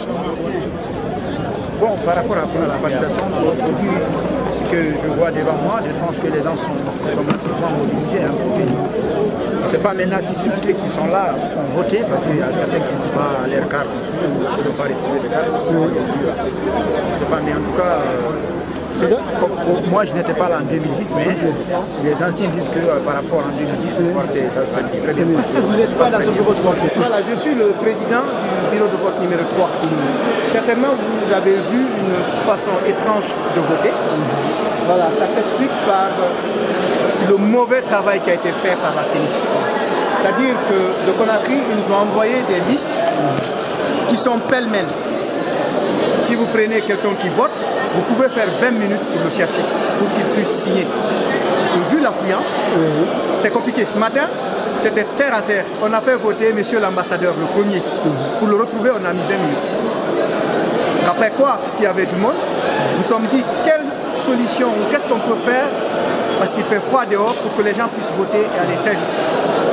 Bon, par rapport à la participation, ce que je vois devant moi, je pense que les gens se sont massivement mobilisés. Ce n'est pas maintenant si ceux qui sont là ont voté, parce qu'il y a certains qui n'ont pas leur carte ici, ou qui n'ont pas retrouvé de carte ici. C'est pas, mais en tout cas, moi je n'étais pas là en 2010, mais les anciens disent que par rapport à 2010, ça s'est très bien passé. Vous n'êtes pas dans ce bureau de vote. Voilà, je suis le président du bureau de vote numéro 3. Certainement, vous avez vu une façon étrange de voter. Voilà, ça s'explique par le mauvais travail qui a été fait par la CENI. C'est-à-dire que de Conakry, ils nous ont envoyé des listes qui sont pêle-mêle. Si vous prenez quelqu'un qui vote, vous pouvez faire 20 minutes pour le chercher, pour qu'il puisse signer. Et vu l'affluence, c'est compliqué. Ce matin, c'était terre à terre. On a fait voter monsieur l'ambassadeur, le premier. Pour le retrouver, on a mis 20 minutes. Après quoi, puisqu'il y avait du monde, nous nous sommes dit quelle solution ou qu'est-ce qu'on peut faire, parce qu'il fait froid dehors, pour que les gens puissent voter et aller très vite.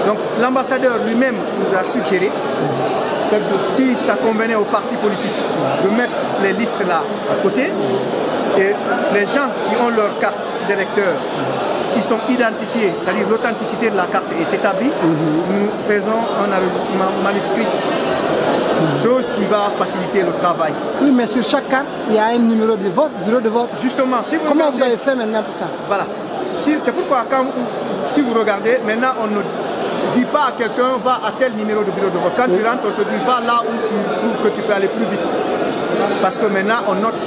Donc l'ambassadeur lui-même nous a suggéré, si ça convenait aux partis politiques, de mettre les listes là à côté, et les gens qui ont leur carte d'électeur, ils sont identifiés, c'est-à-dire l'authenticité de la carte est établie, nous faisons un enregistrement manuscrit. Chose qui va faciliter le travail. Oui, mais sur chaque carte, il y a un numéro de vote, bureau de vote. Justement, comment vous avez fait maintenant pour ça? Voilà. C'est pourquoi, si vous regardez, maintenant on ne dit pas à quelqu'un va à tel numéro de bureau de vote. Quand tu rentres, on te dit va là où tu trouves que tu peux aller plus vite. Parce que maintenant on note.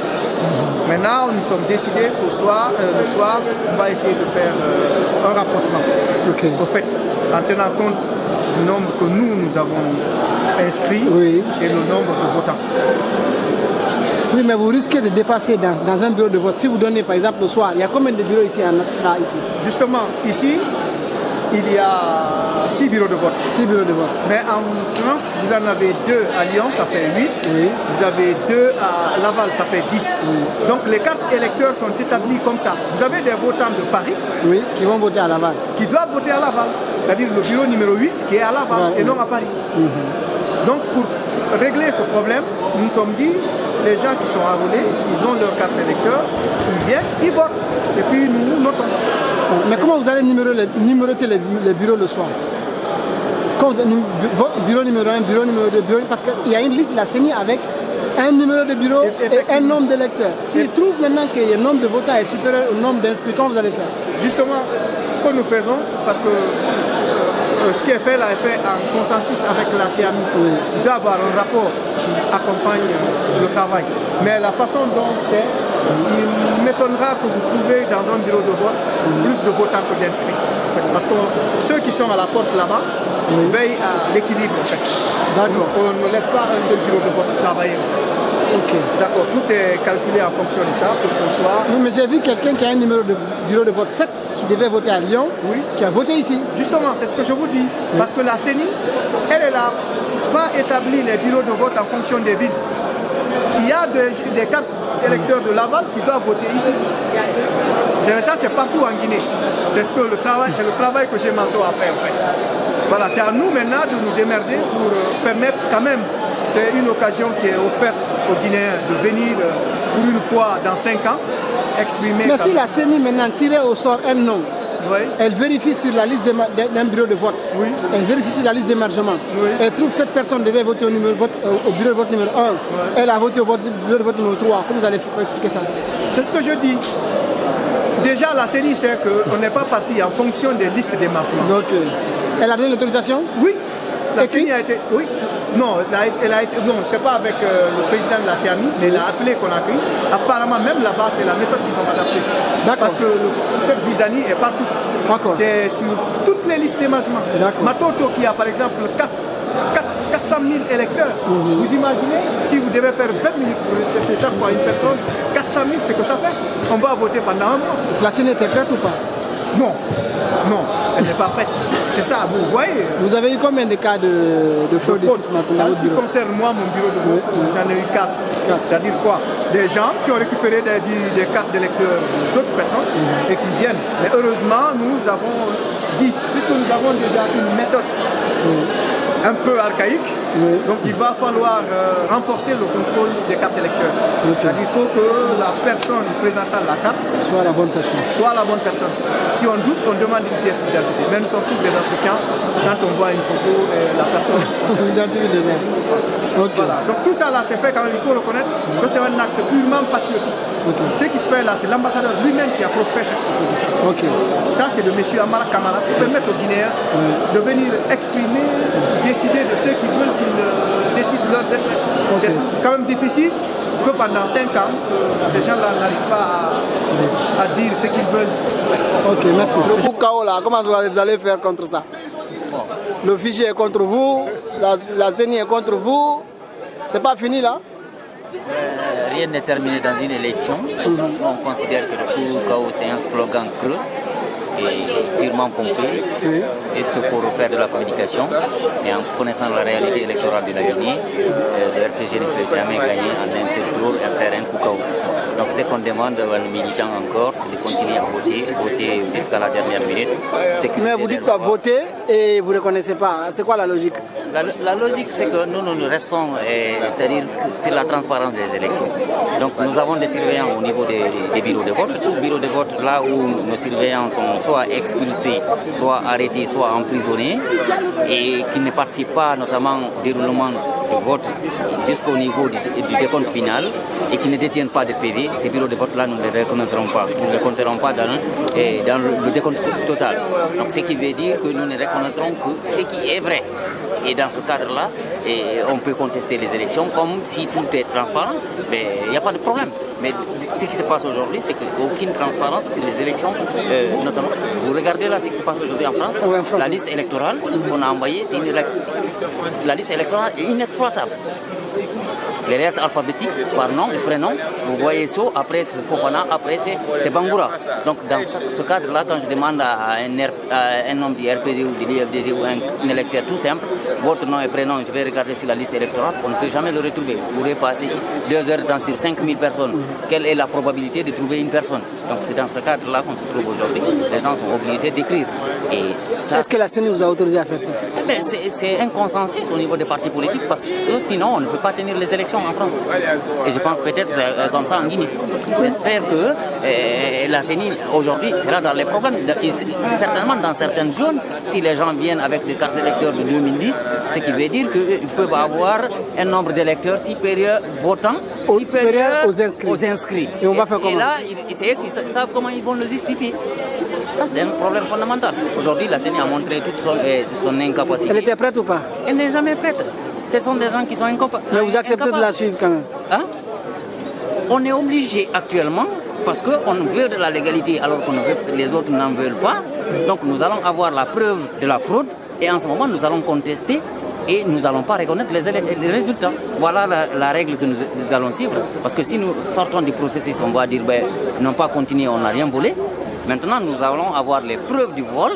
Maintenant, nous sommes décidés qu'au soir, le soir, on va essayer de faire un rapprochement. Au fait, en tenant compte du nombre que nous avons inscrit et le nombre de votants. Oui, mais vous risquez de dépasser dans un bureau de vote. Si vous donnez par exemple le soir, il y a combien de bureaux ici? Justement, ici, il y a 6 bureaux de vote. 6 bureaux de vote. Mais en France, vous en avez 2 à Lyon, ça fait 8. Vous avez 2 à Laval, ça fait 10. Donc les cartes électeurs sont établies comme ça. Vous avez des votants de Paris qui vont voter à Laval. Qui doivent voter à Laval. C'est-à-dire le bureau numéro 8 qui est à Laval et non à Paris. Donc pour régler ce problème, nous nous sommes dit, les gens qui sont enrôlés, ils ont leur carte électeur, ils viennent, ils votent. Et puis nous notons. Mais comment vous allez numéroter les bureaux le soir? Quand vous avez bureau numéro 1, bureau numéro 2, bureau, parce qu'il y a une liste de la CENI avec un numéro de bureau et un nombre d'électeurs. S'ils trouvent maintenant que le nombre de votants est supérieur au nombre d'inscrits, comment vous allez faire? Justement, ce que nous faisons, parce que ce qui est fait là est fait en consensus avec la CAMI. Il doit y avoir un rapport qui accompagne le travail. Mais la façon dont c'est, il m'étonnera que vous trouvez dans un bureau de vote plus de votants que d'inscrits. En fait. Parce que ceux qui sont à la porte là-bas veillent à l'équilibre. En fait. D'accord. On ne laisse pas un seul bureau de vote travailler. En fait. D'accord, tout est calculé en fonction de ça pour qu'on soit... Oui, mais j'ai vu quelqu'un qui a un numéro de bureau de vote 7 qui devait voter à Lyon, qui a voté ici. Justement, c'est ce que je vous dis. Parce que la CENI, elle n'a pas établi les bureaux de vote en fonction des villes. Il y a des cartes électeurs de Laval qui doivent voter ici. Mais ça, c'est partout en Guinée. C'est le travail que j'ai manteau à faire en fait. Voilà, c'est à nous maintenant de nous démerder pour permettre quand même. C'est une occasion qui est offerte aux Guinéens de venir pour une fois dans 5 ans exprimer... Mais si la CENI maintenant tirait au sort un nom, elle vérifie sur la liste d'un bureau de vote, elle vérifie sur la liste d'émargement, elle trouve que cette personne devait voter au bureau de vote numéro 1, elle a voté au bureau de vote numéro 3, comment vous allez expliquer ça? C'est ce que je dis. Déjà la CENI sait qu'on n'est pas parti en fonction des listes d'émargement. Donc, elle a donné l'autorisation? Oui. La CENI a été... Oui. Non, elle a été... Non, c'est pas avec le président de la CAMI, mais elle a appelé Conakry. Apparemment, même là-bas, c'est la méthode qu'ils ont adaptée. Parce que cette Visani est partout. C'est sur toutes les listes d'émargement. Matoto qui a par exemple 400 000 électeurs. Vous imaginez, si vous devez faire 20 minutes pour rechercher chaque fois une personne, 400 000, c'est que ça fait. On va voter pendant un mois. La CENI était prête ou pas? Non, non, elle n'est pas prête. C'est ça, vous voyez. Vous avez eu combien de cas de fraude ici ce matin? En ce qui concerne moi, mon bureau de vote, j'en ai eu 4. C'est-à-dire quoi? Des gens qui ont récupéré des cartes d'électeurs d'autres personnes et qui viennent. Mais heureusement, nous avons dit, puisque nous avons déjà une méthode un peu archaïque, donc il va falloir renforcer le contrôle des cartes électeurs. C'est-à-dire qu'il faut que la personne présentant la carte soit la bonne personne. Si on doute, on demande une pièce d'identité. Mais nous sommes tous des Africains. Quand on voit une photo, la personne... Voilà. Donc tout ça là, c'est fait quand même, il faut reconnaître que c'est un acte purement patriotique. Ce qui se fait là, c'est l'ambassadeur lui-même qui a fait cette proposition. Ça, c'est de M. Amara Kamara pour permettre aux Guinéens de venir exprimer, décider de ceux qui veulent qu'ils décident leur destin. C'est quand même difficile que pendant 5 ans, ces gens-là n'arrivent pas à dire ce qu'ils veulent. Ok, merci. Le Koukao là, comment vous allez faire contre ça? Le fichier est contre vous, la CENI est contre vous, c'est pas fini là? Rien n'est terminé dans une élection. On considère que le Koukao c'est un slogan creux et purement pompé, juste pour faire de la communication. Mais en connaissant la réalité électorale de l'avenir, le RPG ne peut jamais gagner en un seul tour et faire un Koukao. Donc ce qu'on demande aux militants encore, c'est de continuer à voter jusqu'à la dernière minute. Mais vous dites ça, voter et vous ne reconnaissez pas. C'est quoi la logique? La logique, c'est que nous restons, c'est-à-dire sur la transparence des élections. Donc nous avons des surveillants au niveau des bureaux de vote. Tout bureau de vote, là où nos surveillants sont soit expulsés, soit arrêtés, soit emprisonnés, et qui ne participent pas notamment au déroulement du vote jusqu'au niveau du décompte final, et qui ne détiennent pas de PV, ces bureaux de vote-là, nous ne les reconnaîtrons pas. Nous ne les compterons pas dans le décompte total. Donc ce qui veut dire que nous ne reconnaîtrons que ce qui est vrai. Et dans ce cadre-là, on peut contester les élections comme si tout est transparent, mais il n'y a pas de problème. Mais ce qui se passe aujourd'hui, c'est qu'aucune transparence sur les élections, notamment. Vous regardez là ce qui se passe aujourd'hui en France, la liste électorale qu'on a envoyée, la liste électorale est inexploitable. Les lettres alphabétiques par nom et prénom, vous voyez So, après c'est Fofana, après c'est Bangoura. Donc dans ce cadre-là, quand je demande à un homme du RPG ou de l'IFDG ou un électeur tout simple, votre nom et prénom, je vais regarder sur la liste électorale, on ne peut jamais le retrouver. Vous pourrez passer 2 heures de temps sur 5000 personnes. Quelle est la probabilité de trouver une personne? Donc c'est dans ce cadre-là qu'on se trouve aujourd'hui. Les gens sont obligés d'écrire. Est-ce que la CENI vous a autorisé à faire ça? C'est un consensus au niveau des partis politiques parce que sinon on ne peut pas tenir les élections en France. Et je pense peut-être comme ça en Guinée. J'espère que la CENI aujourd'hui sera dans les problèmes. Certainement dans certaines zones, si les gens viennent avec des cartes d'électeurs de 2010, ce qui veut dire qu'ils peuvent avoir un nombre d'électeurs supérieur votants, supérieur aux inscrits. Et on va faire comment? Et là, c'est eux qui savent comment ils vont le justifier. Ça, c'est un problème fondamental. Aujourd'hui, la CENI a montré toute son incapacité. Elle était prête ou pas? Elle n'est jamais prête. Ce sont des gens qui sont incapables. Mais vous acceptez de la suivre quand même? Hein? On est obligé actuellement, parce qu'on veut de la légalité alors que les autres n'en veulent pas. Donc nous allons avoir la preuve de la fraude et en ce moment nous allons contester et nous n'allons pas reconnaître les résultats. Voilà la règle que nous allons suivre. Parce que si nous sortons du processus, on va dire non pas continuer, on n'a rien volé. Maintenant nous allons avoir les preuves du vol.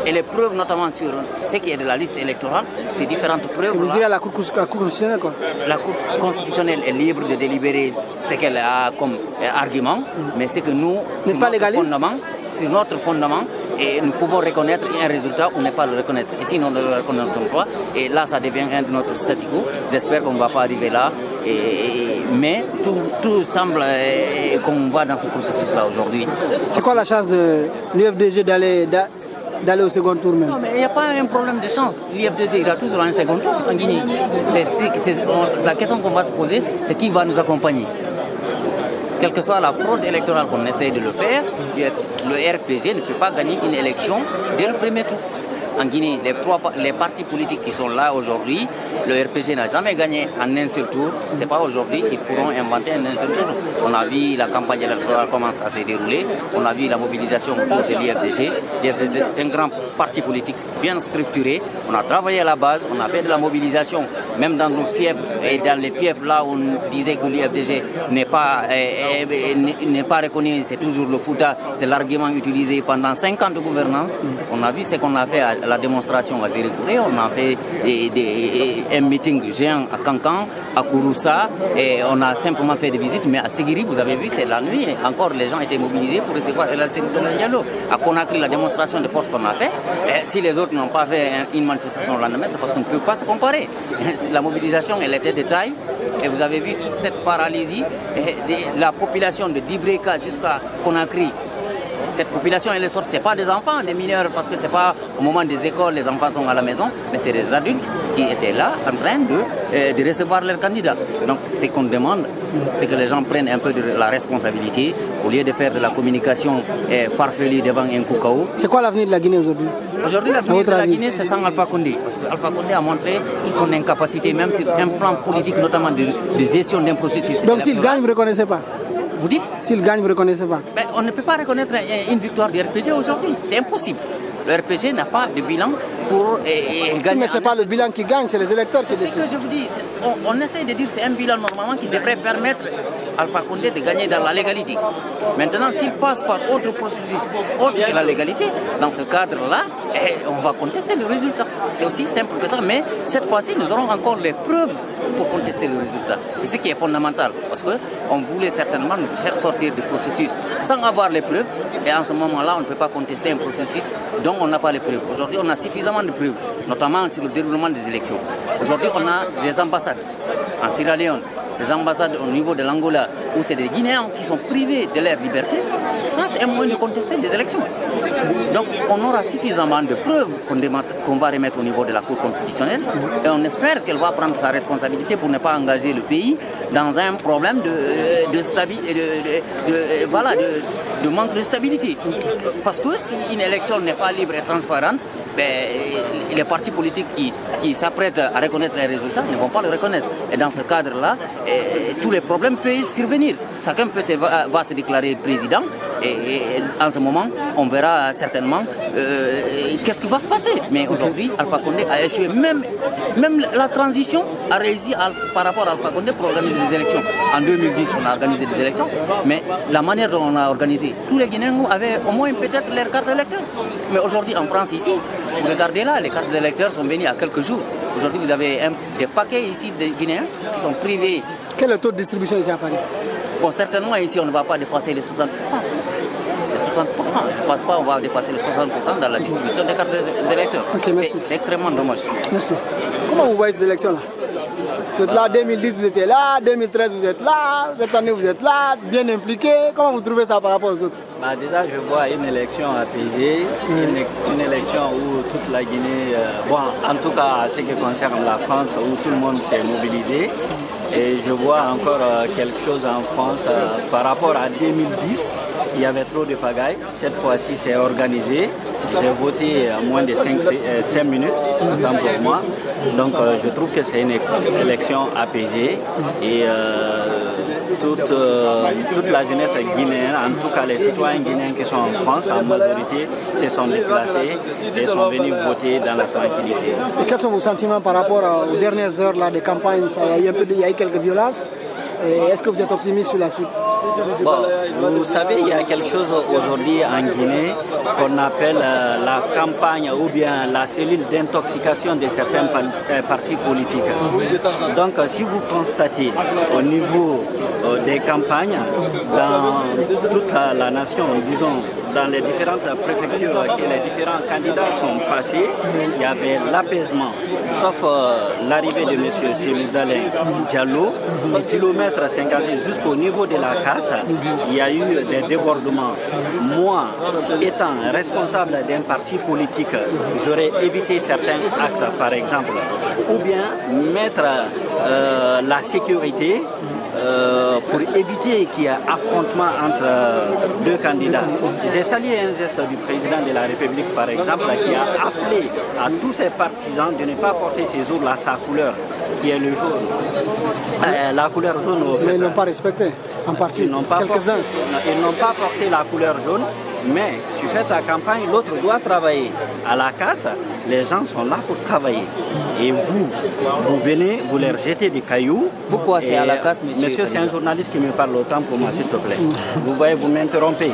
Et les preuves, notamment sur ce qui est de la liste électorale, ces différentes preuves. Et vous irez à la Cour constitutionnelle, quoi? La Cour constitutionnelle est libre de délibérer ce qu'elle a comme argument, mais c'est que nous, sur notre fondement, et nous pouvons reconnaître un résultat ou ne pas le reconnaître. Et si nous ne le reconnaissons pas, et là ça devient un de notre statu quo. J'espère qu'on ne va pas arriver là. Mais tout semble qu'on va dans ce processus-là aujourd'hui. C'est quoi la chance de l'UFDG d'aller au second tour même? Non, mais il n'y a pas un problème de chance. L'IFDG ira toujours un second tour en Guinée. La question qu'on va se poser, c'est qui va nous accompagner. Quelle que soit la fraude électorale qu'on essaie de le faire, le RPG ne peut pas gagner une élection dès le premier tour. En Guinée, les partis politiques qui sont là aujourd'hui, le RPG n'a jamais gagné en un seul tour. Ce n'est pas aujourd'hui qu'ils pourront inventer un seul tour. On a vu la campagne électorale commence à se dérouler. On a vu la mobilisation autour de l'IFDG. L'IFDG est un grand parti politique bien structuré. On a travaillé à la base, on a fait de la mobilisation, même dans nos fiefs et dans les fiefs là où on disait que l'IFDG n'est pas reconnu, c'est toujours le Fouta, c'est l'argument utilisé pendant 5 ans de gouvernance. On a vu ce qu'on a fait à la démonstration à Zérikouré, on a fait un meeting géant à Kankan, à Kouroussa, et on a simplement fait des visites, mais à Ségiri, vous avez vu, c'est la nuit, et encore les gens étaient mobilisés pour recevoir El Diallo. À Conakry, la démonstration de force qu'on a fait, si les autres n'ont pas fait une manifestation le lendemain, c'est parce qu'on ne peut pas se comparer. La mobilisation, elle était de taille, et vous avez vu toute cette paralysie, la population de Dibreka jusqu'à Conakry. Cette population, elle est sortie, ce n'est pas des enfants, des mineurs, parce que ce n'est pas au moment des écoles, les enfants sont à la maison, mais c'est des adultes qui étaient là en train de recevoir leurs candidats. Donc ce qu'on demande, c'est que les gens prennent un peu de la responsabilité, au lieu de faire de la communication farfelue devant un Koukao. C'est quoi l'avenir de la Guinée aujourd'hui? Aujourd'hui, l'avenir de la Guinée, c'est sans Alpha Condé, parce qu'Alpha Condé a montré toute son incapacité, même sur un plan politique, notamment de gestion d'un processus. Donc s'il gagne, vous ne reconnaissez pas? Vous dites? S'il gagne, vous ne reconnaissez pas? On ne peut pas reconnaître une victoire du RPG aujourd'hui. C'est impossible. Le RPG n'a pas de bilan pour gagner. Mais ce n'est pas le bilan qui gagne, c'est les électeurs qui décident. C'est ce que je vous dis. On essaie de dire que c'est un bilan normalement qui devrait permettre Alpha Condé de gagner dans la légalité. Maintenant, s'il passe par autre processus autre que la légalité, dans ce cadre-là, on va contester le résultat. C'est aussi simple que ça, mais cette fois-ci, nous aurons encore les preuves pour contester le résultat. C'est ce qui est fondamental, parce qu'on voulait certainement nous faire sortir du processus sans avoir les preuves, et en ce moment-là, on ne peut pas contester un processus dont on n'a pas les preuves. Aujourd'hui, on a suffisamment de preuves, notamment sur le déroulement des élections. Aujourd'hui, on a des ambassades en Sierra Leone, des ambassades au niveau de l'Angola, où c'est des Guinéens qui sont privés de leur liberté. Ça, c'est un moyen de contester des élections. Donc on aura suffisamment de preuves qu'on va remettre au niveau de la Cour constitutionnelle et on espère qu'elle va prendre sa responsabilité pour ne pas engager le pays dans un problème de manque de stabilité. Parce que si une élection n'est pas libre et transparente, les partis politiques qui s'apprêtent à reconnaître les résultats ne vont pas le reconnaître. Et dans ce cadre-là, tous les problèmes peuvent survenir. Chacun va se déclarer président et en ce moment, on verra certainement qu'est-ce qui va se passer. Mais aujourd'hui, Alpha Condé a échoué. Même la transition a réussi par rapport à Alpha Condé pour organiser des élections. En 2010, on a organisé des élections, mais la manière dont on a organisé, tous les Guinéens avaient au moins peut-être leur carte d'électeur. Mais aujourd'hui, en France, ici, vous regardez là, les cartes d'électeurs sont venues à quelques jours. Aujourd'hui, vous avez des paquets ici de Guinéens qui sont privés. Quel est le taux de distribution ici à Paris? Bon, certainement ici, on ne va pas dépasser les 60%. Les 60%. Je ne pense pas qu'on va dépasser les 60% dans la distribution des cartes d'électeurs. Ok, merci. C'est extrêmement dommage. Merci. Comment vous voyez ces élections-là? Vous êtes là, 2010 vous étiez là, 2013 vous êtes là, cette année vous êtes là, bien impliqué. Comment vous trouvez ça par rapport aux autres? Déjà, je vois une élection apaisée, une élection où toute la Guinée, en tout cas en ce qui concerne la France, où tout le monde s'est mobilisé. Et je vois encore quelque chose en France par rapport à 2010. Il y avait trop de pagaille. Cette fois-ci, c'est organisé. J'ai voté en moins de 5 minutes, autant pour moi. Donc, je trouve que c'est une élection apaisée. Et toute la jeunesse guinéenne, en tout cas les citoyens guinéens qui sont en France, en majorité, se sont déplacés et sont venus voter dans la tranquillité. Et quels sont vos sentiments par rapport aux dernières heures là, de campagne? Il y a eu quelques violences. Est-ce que vous êtes optimiste sur la suite? Vous savez, il y a quelque chose aujourd'hui en Guinée qu'on appelle la campagne ou bien la cellule d'intoxication de certains partis politiques. Donc, si vous constatez au niveau des campagnes, dans toute la nation, disons, dans les différentes préfectures que les différents candidats sont passés, il y avait l'apaisement, sauf l'arrivée de M. Séloudalin Diallo, au kilomètre 50 jusqu'au niveau de la casse, il y a eu des débordements. Moi, étant responsable d'un parti politique, j'aurais évité certains axes, par exemple, ou bien mettre la sécurité pour éviter qu'il y ait affrontement entre deux candidats. J'ai salué un geste du président de la République, par exemple, qui a appelé à tous ses partisans de ne pas porter ces jours-là sa couleur, qui est le jaune. La couleur jaune, au fait, mais ils n'ont pas respecté, en partie, quelques-uns. Ils n'ont pas porté la couleur jaune, mais tu fais ta campagne, l'autre doit travailler. À la casse, les gens sont là pour travailler. Et vous venez, vous leur jetez des cailloux. Pourquoi c'est à la casse, monsieur? Monsieur, c'est un journaliste qui me parle autant pour moi, s'il te plaît. Vous voyez, vous m'interrompez.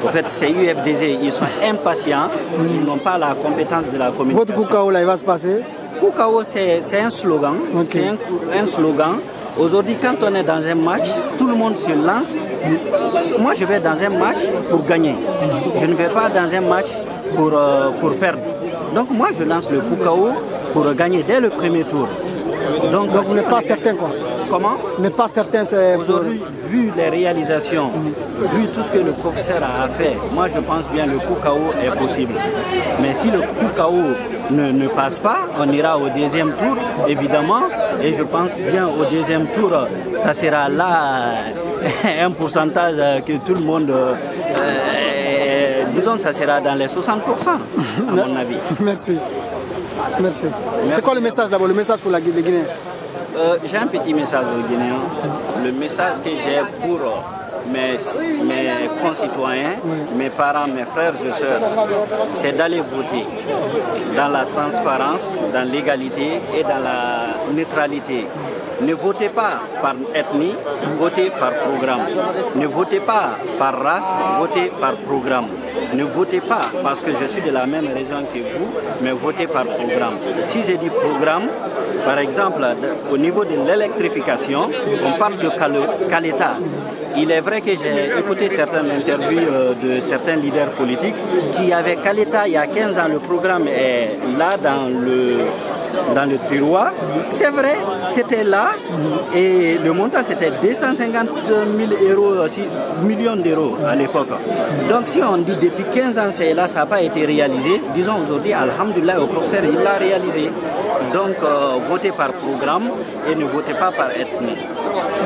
En fait, c'est UFDG, ils sont impatients, ils n'ont pas la compétence de la communication. Votre Koukao, là, il va se passer? Koukao, c'est un slogan. Okay. C'est un slogan. Aujourd'hui, quand on est dans un match, tout le monde se lance. Moi, je vais dans un match pour gagner. Je ne vais pas dans un match pour perdre. Donc moi, je lance le Koukao pour gagner dès le premier tour. Donc vous n'êtes pas certain, quoi? Comment? Vous n'êtes pas certain, c'est... Aujourd'hui, vu les réalisations, vu tout ce que le professeur a fait, moi je pense bien que le Koukao est possible. Mais si le Koukao ne passe pas, on ira au deuxième tour, évidemment. Et je pense bien au deuxième tour, ça sera là un pourcentage que tout le monde... disons, ça sera dans les 60%, à mon avis. Merci. Merci. C'est quoi le message d'abord, le message pour les Guinéens? J'ai un petit message aux Guinéens. Le message que j'ai pour mes concitoyens, mes parents, mes frères et sœurs, c'est d'aller voter dans la transparence, dans l'égalité et dans la neutralité. Ne votez pas par ethnie, votez par programme. Ne votez pas par race, votez par programme. Ne votez pas parce que je suis de la même région que vous, mais votez par programme. Si j'ai dit programme, par exemple, au niveau de l'électrification, on parle de Caleta. Il est vrai que j'ai écouté certaines interviews de certains leaders politiques qui avaient Caleta il y a 15 ans. Le programme est là dans dans le tiroir. C'est vrai, c'était là et le montant c'était 250 millions d'euros à l'époque. Donc si on dit depuis 15 ans c'est là, ça n'a pas été réalisé, disons aujourd'hui, alhamdoulilah, au professeur il l'a réalisé. Donc votez par programme et ne votez pas par ethnie.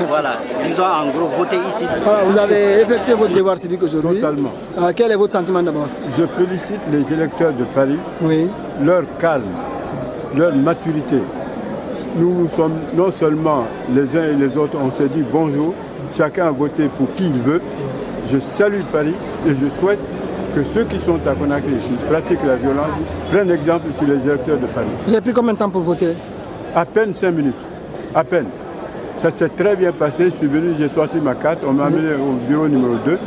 Voilà, disons en gros, votez utile. Voilà, vous avez effectué votre devoir civique aujourd'hui. Totalement. Quel est votre sentiment d'abord? Je félicite les électeurs de Paris, leur calme, leur maturité. Nous sommes non seulement les uns et les autres, on s'est dit bonjour, chacun a voté pour qui il veut. Je salue Paris et je souhaite que ceux qui sont à Conakry, qui pratiquent la violence, prennent exemple sur les électeurs de Paris. Vous avez pris combien de temps pour voter? À peine 5 minutes, à peine. Ça s'est très bien passé, je suis venu, j'ai sorti ma carte, on m'a amené au bureau numéro 2.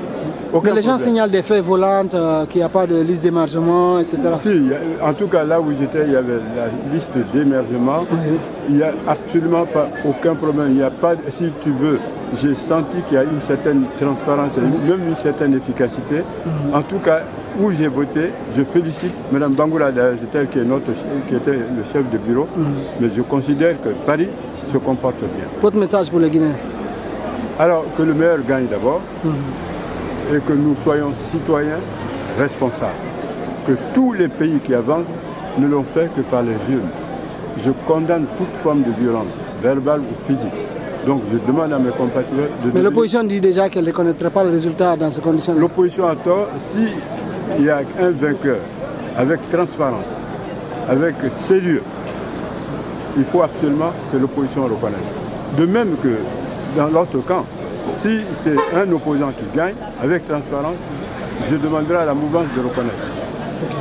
Mais les gens signalent des feuilles volantes, qu'il n'y a pas de liste d'émargement, etc. Si, en tout cas là où j'étais, il y avait la liste d'émargement. Il n'y a absolument pas aucun problème. Il n'y a pas, si tu veux, j'ai senti qu'il y a une certaine transparence, même une certaine efficacité. En tout cas, où j'ai voté, je félicite Mme Bangoura Dayagetel qui était le chef de bureau, mais je considère que Paris se comporte bien. Votre message pour les Guinéens? Alors, que le meilleur gagne d'abord. Et que nous soyons citoyens responsables. Que tous les pays qui avancent ne l'ont fait que par les urnes. Je condamne toute forme de violence, verbale ou physique. Donc je demande à mes compatriotes de... Mais l'opposition dit déjà qu'elle ne reconnaîtrait pas le résultat dans ces conditions. L'opposition a tort. S'il y a un vainqueur avec transparence, avec sérieux, il faut absolument que l'opposition reconnaisse. De même que dans l'autre camp, si c'est un opposant qui gagne, avec transparence, je demanderai à la mouvance de reconnaître.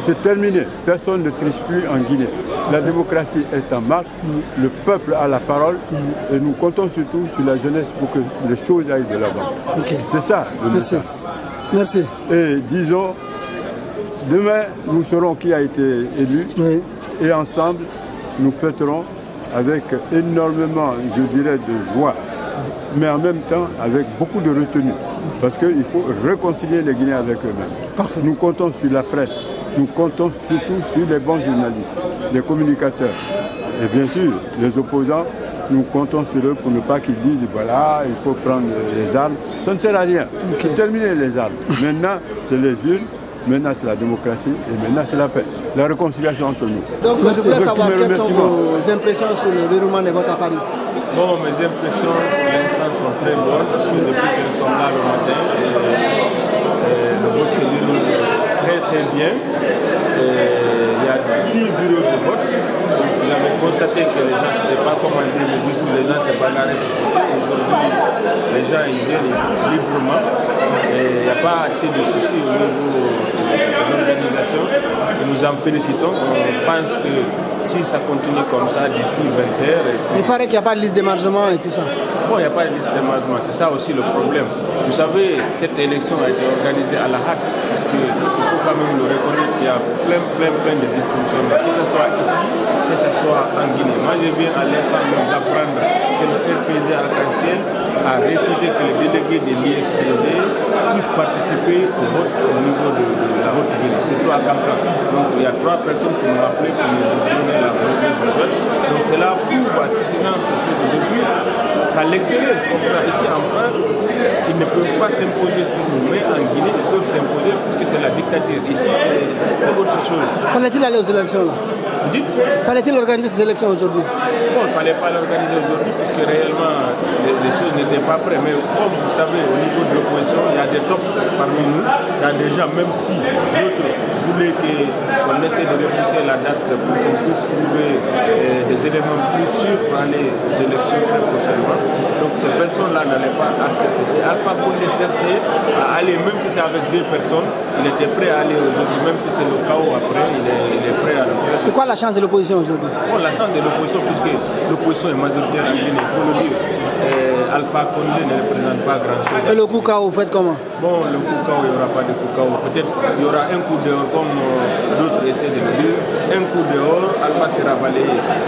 C'est terminé. Personne ne triche plus en Guinée. La démocratie est en marche, le peuple a la parole et nous comptons surtout sur la jeunesse pour que les choses aillent de l'avant. C'est ça le message. Merci. Et disons, demain, nous saurons qui a été élu et ensemble, nous fêterons avec énormément, je dirais, de joie, mais en même temps avec beaucoup de retenue, parce qu'il faut réconcilier les Guinéens avec eux-mêmes. Nous comptons sur la presse, nous comptons surtout sur les bons journalistes, les communicateurs, et bien sûr les opposants, nous comptons sur eux pour ne pas qu'ils disent voilà, il faut prendre les armes. Ça ne sert à rien, c'est terminer les armes. Maintenant, c'est les urnes, maintenant c'est la démocratie et maintenant c'est la paix, la réconciliation entre nous. Donc je voulais savoir quelles sont vos impressions sur le déroulement des votes à Paris. Bon, mes impressions pour l'instant sont très bonnes parce que depuis que nous sommes là le matin, le vote se déroule très bien. Il y a 6 bureaux de vote. Vous avez constaté que les gens ne s'étaient pas commandés, mais du tout, les gens ne s'étaient pas garés. Aujourd'hui, les gens ils viennent librement. Il n'y a pas assez de soucis au niveau de l'organisation. Nous en félicitons. On pense que si ça continue comme ça d'ici 20 heures... Il paraît qu'il n'y a pas de liste d'émargement et tout ça. Bon, il n'y a pas de liste d'émargement, c'est ça aussi le problème. Vous savez, cette élection a été organisée à la hâte, parce qu'il faut quand même le reconnaître qu'il y a plein de dysfonctionnements, que ce soit ici, que ce soit en Guinée. Moi, je viens à l'instant d'apprendre que le RPG Arc-en-Ciel a refusé que les délégués de l'IFPG puissent participer au vote au niveau de la Haute-Guinée, surtout à Cancan. Donc il y a 3 personnes qui m'ont appelé pour me donner la mauvaise nouvelle. Donc cela prouve à suffisance aussi aujourd'hui qu'à l'extérieur, ici en France, ils ne peuvent pas s'imposer sur nous, mais en Guinée, ils peuvent s'imposer puisque c'est la dictature. Ici, c'est autre chose. Fallait-il aller aux élections là? Fallait-il organiser ces élections aujourd'hui? Bon, il ne fallait pas l'organiser aujourd'hui puisque réellement les choses n'étaient pas prêtes. Mais comme vous savez, au niveau de l'opposition, il y a des tops parmi nous. Il y a des gens, même si d'autres voulaient qu'on essaie de repousser la date pour qu'on puisse trouver des éléments plus sûrs pour aller aux élections très prochainement. Donc ces personnes-là n'allaient pas accepter. Alpha Condé cherchait à aller, même si c'est avec 2 personnes, il était prêt à aller aujourd'hui, même si c'est le chaos après, il est prêt à le faire. C'est quoi la chance de l'opposition aujourd'hui? Bon, la chance de l'opposition, puisque l'opposition est majoritaire en Guinée, il faut le dire. Alpha Condé ne représente pas grand-chose. Et le coup KO, vous faites comment? Bon, le coup KO, il n'y aura pas de coup KO. Peut-être qu'il y aura un coup dehors, comme d'autres essaient de le dire. Un coup dehors, Alpha sera balayé.